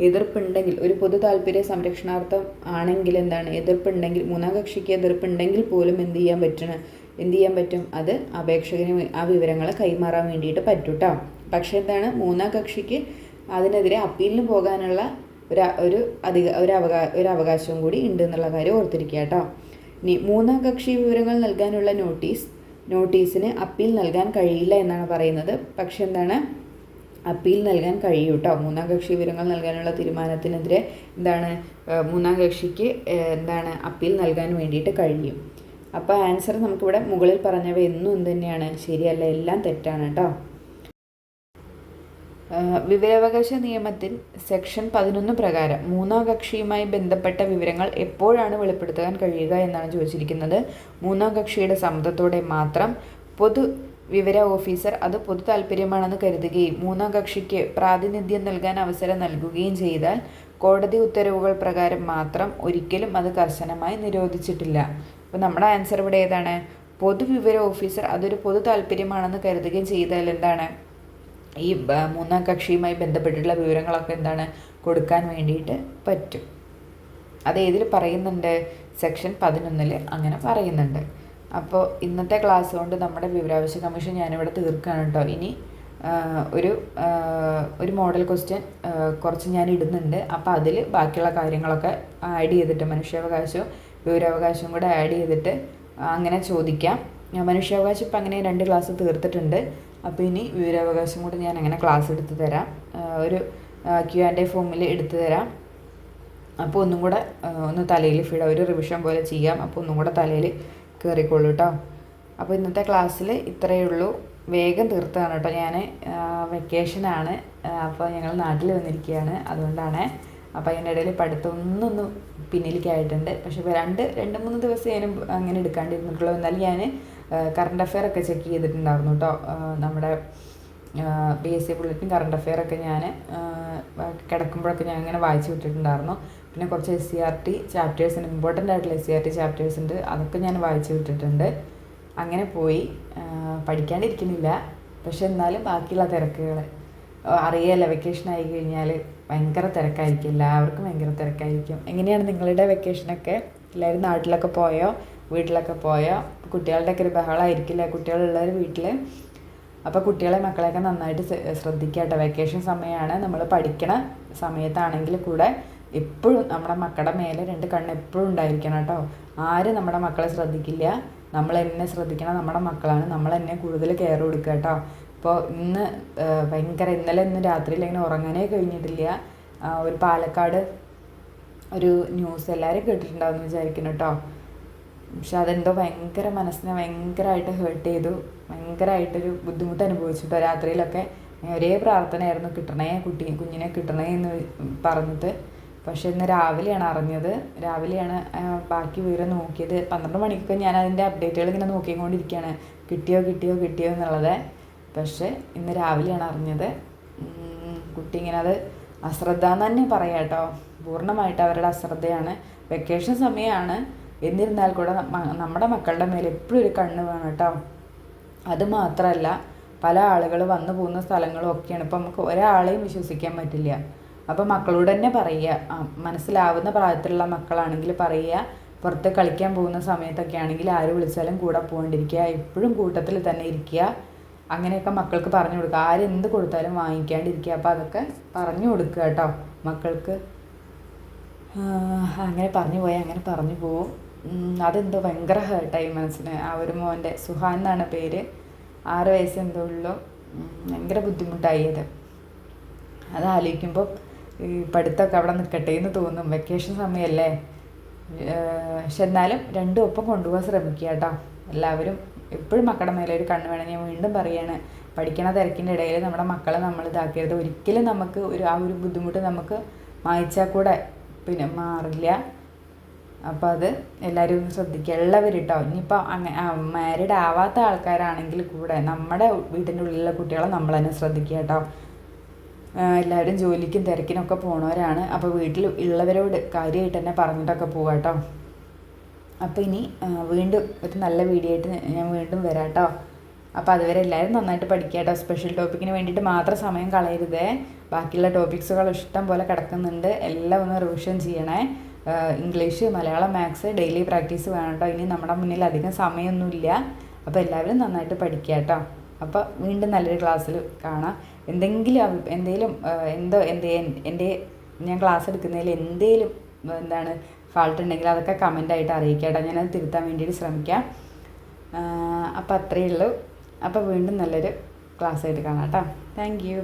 എതിർപ്പുണ്ടെങ്കിൽ, ഒരു പൊതു താല്പര്യ സംരക്ഷണാർത്ഥം ആണെങ്കിൽ എതിർപ്പുണ്ടെങ്കിൽ, 3ാം കക്ഷിക്ക് എതിർപ്പുണ്ടെങ്കിൽ പോലും എന്ത് ചെയ്യാൻ പറ്റും? അത് അപേക്ഷകന് ആ വിവരങ്ങൾ കൈമാറാൻ വേണ്ടിയിട്ട് പറ്റും കേട്ടോ. പക്ഷേ 3ാം കക്ഷിക്ക് അതിനെതിരെ അപ്പീലിന് പോകാനുള്ള ഒരു അവകാശവും കൂടി ഉണ്ട് എന്നുള്ള കാര്യം ഓർത്തിരിക്കുക കേട്ടോ. ഇനി 3ാം കക്ഷി വിവരങ്ങൾ നൽകാനുള്ള നോട്ടീസിന് അപ്പീൽ നൽകാൻ കഴിയില്ല എന്നാണ് പറയുന്നത്. പക്ഷെ അപ്പീൽ നൽകാൻ കഴിയും കേട്ടോ. മൂന്നാം കക്ഷി വിവരങ്ങൾ നൽകാനുള്ള തീരുമാനത്തിനെതിരെ മൂന്നാം കക്ഷിക്ക് അപ്പീൽ നൽകാൻ വേണ്ടിയിട്ട് കഴിയും. അപ്പോൾ ആൻസർ നമുക്കിവിടെ മുകളിൽ പറഞ്ഞവ എന്നും എന്ത് തന്നെയാണ്, ശരിയല്ല, എല്ലാം തെറ്റാണ് കേട്ടോ. വിവരാവകാശ നിയമത്തിൽ സെക്ഷൻ 11 പ്രകാരം മൂന്നാം കക്ഷിയുമായി ബന്ധപ്പെട്ട വിവരങ്ങൾ എപ്പോഴാണ് വെളിപ്പെടുത്താൻ കഴിയുക എന്നാണ് ചോദിച്ചിരിക്കുന്നത്. മൂന്നാം കക്ഷിയുടെ സമ്മതത്തോടെ മാത്രം പൊതു വിവര ഓഫീസർ അത് പൊതു താൽപ്പര്യമാണെന്ന് കരുതുകയും മൂന്നാം കക്ഷിക്ക് പ്രാതിനിധ്യം നൽകാൻ അവസരം നൽകുകയും ചെയ്താൽ കോടതി ഉത്തരവുകൾ പ്രകാരം മാത്രം ഒരിക്കലും അത് കർശനമായി നിരോധിച്ചിട്ടില്ല. അപ്പോൾ നമ്മുടെ ആൻസർ ഇവിടെ ഏതാണ്? പൊതുവിവര ഓഫീസർ അതൊരു പൊതു താൽപ്പര്യമാണെന്ന് കരുതുകയും ചെയ്താൽ ഈ മൂന്നാം കക്ഷിയുമായി ബന്ധപ്പെട്ടിട്ടുള്ള വിവരങ്ങളൊക്കെ കൊടുക്കാൻ വേണ്ടിയിട്ട് പറ്റും. അത് ഏതിൽ പറയുന്നുണ്ട്? സെക്ഷൻ 11 അങ്ങനെ പറയുന്നുണ്ട്. അപ്പോൾ ഇന്നത്തെ ക്ലാസ് കൊണ്ട് നമ്മുടെ വിവരാവകാശ കമ്മീഷൻ ഞാനിവിടെ തീർക്കുകയാണ് കേട്ടോ. ഇനി ഒരു മോഡൽ ക്വസ്റ്റ്യൻ കുറച്ച് ഞാൻ ഇടുന്നുണ്ട്. അപ്പോൾ അതിൽ ബാക്കിയുള്ള കാര്യങ്ങളൊക്കെ ആഡ് ചെയ്തിട്ട് മനുഷ്യാവകാശവും വിവരാവകാശവും കൂടെ ആഡ് ചെയ്തിട്ട് അങ്ങനെ ചോദിക്കാം. മനുഷ്യാവകാശം ഇപ്പം അങ്ങനെ 2 ക്ലാസ് തീർത്തിട്ടുണ്ട്. അപ്പോൾ ഇനി വിവരാവകാശം കൂടെ ഞാൻ അങ്ങനെ ക്ലാസ് എടുത്ത് തരാം, ഒരു Q&A ഫോമിൽ എടുത്തു തരാം. അപ്പോൾ ഒന്നും കൂടെ ഒന്ന് തലയിൽ ഒരു റിവിഷൻ പോലെ ചെയ്യാം. അപ്പോൾ ഒന്നും കൂടെ തലയിൽ കയറിക്കൊള്ളൂ കേട്ടോ. അപ്പോൾ ഇന്നത്തെ ക്ലാസ്സിൽ ഇത്രയേ ഉള്ളൂ. വേഗം തീർത്താണ് കേട്ടോ. ഞാൻ വെക്കേഷനാണ്, അപ്പോൾ ഞങ്ങൾ നാട്ടിൽ വന്നിരിക്കുകയാണ്, അതുകൊണ്ടാണ്. അപ്പോൾ അതിൻ്റെ ഇടയിൽ പഠിത്തം ഒന്നൊന്ന് പിന്നിലേക്കായിട്ടുണ്ട്. പക്ഷേ ഇപ്പോൾ 2-3 ദിവസം ഞാനും അങ്ങനെ എടുക്കാണ്ടിരുന്നിട്ടുള്ളൂ. എന്നാലും ഞാൻ കറണ്ട് അഫെയർ ഒക്കെ ചെക്ക് ചെയ്തിട്ടുണ്ടായിരുന്നു കേട്ടോ. നമ്മുടെ BSc ബുള്ളറ്റിൻ കറണ്ട് അഫെയർ ഒക്കെ ഞാൻ കിടക്കുമ്പോഴൊക്കെ ഞാൻ ഇങ്ങനെ വായിച്ചു വിട്ടിട്ടുണ്ടായിരുന്നു. പിന്നെ കുറച്ച് SCERT ചാപ്റ്റേഴ്സിന് ഇമ്പോർട്ടൻ്റ് ആയിട്ടുള്ള SCERT ചാപ്റ്റേഴ്സ് ഉണ്ട്, അതൊക്കെ ഞാൻ വായിച്ചു വിട്ടിട്ടുണ്ട്. അങ്ങനെ പോയി പഠിക്കാണ്ടിരിക്കുന്നില്ല. പക്ഷെ എന്നാലും ബാക്കിയുള്ള തിരക്കുകൾ അറിയാമല്ലോ, വെക്കേഷൻ ആയി കഴിഞ്ഞാൽ ഭയങ്കര തിരക്കായിരിക്കും, എല്ലാവർക്കും ഭയങ്കര തിരക്കായിരിക്കും. എങ്ങനെയാണ് നിങ്ങളുടെ വെക്കേഷനൊക്കെ? എല്ലാവരും നാട്ടിലൊക്കെ പോയോ, വീട്ടിലൊക്കെ പോയോ? കുട്ടികളുടെയൊക്കെ ഒരു ബഹളമായിരിക്കില്ല, കുട്ടികളുള്ളവർ വീട്ടിൽ. അപ്പോൾ കുട്ടികളെ മക്കളെയൊക്കെ നന്നായിട്ട് ശ്രദ്ധിക്കുക കേട്ടോ. വെക്കേഷൻ സമയമാണ്, നമ്മൾ പഠിക്കണ സമയത്താണെങ്കിൽ കൂടെ എപ്പോഴും നമ്മുടെ മക്കളുടെ മേലെ 2 കണ്ണ് എപ്പോഴും ഉണ്ടായിരിക്കണം കേട്ടോ. ആരും നമ്മുടെ മക്കളെ ശ്രദ്ധിക്കില്ല, നമ്മൾ എന്നെ ശ്രദ്ധിക്കണം, നമ്മുടെ മക്കളാണ്, നമ്മൾ എന്നെ കൂടുതൽ കെയർ കൊടുക്കുക കേട്ടോ. ഇപ്പോൾ ഇന്ന് രാത്രിയിൽ അങ്ങനെ ഉറങ്ങാനേ കഴിഞ്ഞിട്ടില്ല. ഒരു പാലക്കാട് ഒരു ന്യൂസ് എല്ലാവരും കേട്ടിട്ടുണ്ടാവുമെന്ന് വിചാരിക്കുന്നു കേട്ടോ. പക്ഷെ അതെന്തോ മനസ്സിനെ ഭയങ്കരമായിട്ട് ഹേർട്ട് ചെയ്തു, ഭയങ്കരമായിട്ടൊരു ബുദ്ധിമുട്ട് അനുഭവിച്ചിട്ടോ. രാത്രിയിലൊക്കെ ഒരേ പ്രാർത്ഥനയായിരുന്നു, കുഞ്ഞിനെ കിട്ടണേ എന്ന് പറഞ്ഞിട്ട്. പക്ഷെ ഇന്ന് രാവിലെയാണ് അറിഞ്ഞത്, രാവിലെയാണ് ബാക്കി വിവരം നോക്കിയത്. 12 മണിക്കൊക്കെ ഞാൻ അതിൻ്റെ അപ്ഡേറ്റുകൾ ഇങ്ങനെ നോക്കിക്കൊണ്ടിരിക്കുകയാണ്, കിട്ടിയോ എന്നുള്ളത്. പക്ഷെ ഇന്ന് രാവിലെയാണ് അറിഞ്ഞത്. കുട്ടി ഇങ്ങനെ അത് അശ്രദ്ധ എന്ന് തന്നെ പറയാം കേട്ടോ, പൂർണ്ണമായിട്ട് അവരുടെ അശ്രദ്ധയാണ്. വെക്കേഷൻ സമയമാണ്, എന്നിരുന്നാൽ കൂടെ നമ്മുടെ മക്കളുടെ മേലെ എപ്പോഴും ഒരു കണ്ണ് വേണം കേട്ടോ. അതുമാത്രമല്ല, പല ആളുകൾ വന്നു പോകുന്ന സ്ഥലങ്ങളും ഒക്കെയാണ്. ഇപ്പം നമുക്ക് ഒരാളെയും വിശ്വസിക്കാൻ പറ്റില്ല. അപ്പം മക്കളോട് തന്നെ പറയുക, മനസ്സിലാവുന്ന പ്രായത്തിലുള്ള മക്കളാണെങ്കിൽ പറയുക, പുറത്ത് കളിക്കാൻ പോകുന്ന സമയത്തൊക്കെ ആണെങ്കിൽ ആര് വിളിച്ചാലും കൂടെ പോകാണ്ടിരിക്കുക, എപ്പോഴും കൂട്ടത്തിൽ തന്നെ ഇരിക്കുക. അങ്ങനെയൊക്കെ മക്കൾക്ക് പറഞ്ഞു കൊടുക്കുക. ആരെന്ത് കൊടുത്താലും വാങ്ങിക്കാണ്ടിരിക്കുക. അപ്പോൾ അതൊക്കെ പറഞ്ഞു കൊടുക്കുക കേട്ടോ മക്കൾക്ക്. അങ്ങനെ പറഞ്ഞു പോവും. അതെന്തോ ഭയങ്കര ഹേർട്ടായി മനസ്സിന്. ആ ഒരു മോൻ്റെ, സുഹാൻ എന്നാണ് പേര്, 6 വയസ്സ് എന്തോ ഉള്ളൂ. ഭയങ്കര ബുദ്ധിമുട്ടായി അത് ആലോചിക്കുമ്പോൾ ഈ പഠിത്തമൊക്കെ അവിടെ നിൽക്കട്ടെ എന്ന് തോന്നും. വെക്കേഷൻ സമയമല്ലേ. പക്ഷെ എന്നാലും 2 ഒപ്പം കൊണ്ടുപോകാൻ ശ്രമിക്കുക കേട്ടോ എല്ലാവരും. എപ്പോഴും മക്കളുടെ മേലെ ഒരു കണ്ണ് വേണം. ഞാൻ വീണ്ടും പറയുകയാണ്, പഠിക്കണ തിരക്കിൻ്റെ ഇടയിൽ നമ്മുടെ മക്കളെ നമ്മൾ ഇതാക്കരുത്. ഒരിക്കലും നമുക്ക് ആ ഒരു ബുദ്ധിമുട്ട് നമുക്ക് മായ്ച്ചാൽ കൂടെ പിന്നെ മാറില്ല. അപ്പോൾ അത് എല്ലാവരും ശ്രദ്ധിക്കുക, എല്ലാവരും കേട്ടോ. ഇനിയിപ്പോൾ മാരീഡ് ആവാത്ത ആൾക്കാരാണെങ്കിൽ കൂടെ നമ്മുടെ വീട്ടിൻ്റെ ഉള്ളിലുള്ള കുട്ടികളെ നമ്മൾ തന്നെ ശ്രദ്ധിക്കുക കേട്ടോ. എല്ലാവരും ജോലിക്കും തിരക്കിനൊക്കെ പോണവരാണ്. അപ്പോൾ വീട്ടിൽ ഉള്ളവരോട് കാര്യമായിട്ട് തന്നെ പറഞ്ഞിട്ടൊക്കെ പോവാം കേട്ടോ. അപ്പോൾ ഇനി വീണ്ടും ഒരു നല്ല വീഡിയോ ആയിട്ട് ഞാൻ വീണ്ടും വരാം കേട്ടോ. അപ്പോൾ അതുവരെ എല്ലാവരും നന്നായിട്ട് പഠിക്കുക കേട്ടോ. സ്പെഷ്യൽ ടോപ്പിക്കിന് വേണ്ടിയിട്ട് മാത്രം സമയം കളയരുതേ. ബാക്കിയുള്ള ടോപ്പിക്സുകൾ ഇഷ്ടം പോലെ കിടക്കുന്നുണ്ട്, എല്ലാം ഒന്ന് റിവിഷൻ ചെയ്യണേ. English, Malayalam, maths daily practice വേണം കേട്ടോ. ഇനി നമ്മുടെ മുന്നിൽ അധികം സമയമൊന്നുമില്ല. അപ്പോൾ എല്ലാവരും നന്നായിട്ട് പഠിക്കുക കേട്ടോ. അപ്പോൾ വീണ്ടും നല്ലൊരു ക്ലാസ്സിൽ കാണാം. ഞാൻ ക്ലാസ് എടുക്കുന്നതിൽ എന്തേലും ഫാൾട്ട് ഉണ്ടെങ്കിൽ അതൊക്കെ കമൻ്റായിട്ട് അറിയിക്കുക കേട്ടോ. ഞാനത് തിരുത്താൻ വേണ്ടിയിട്ട് ശ്രമിക്കാം. അപ്പോൾ അത്രയേ ഉള്ളൂ. അപ്പോൾ വീണ്ടും നല്ലൊരു ക്ലാസ് ആയിട്ട് കാണാം കേട്ടോ. Thank you.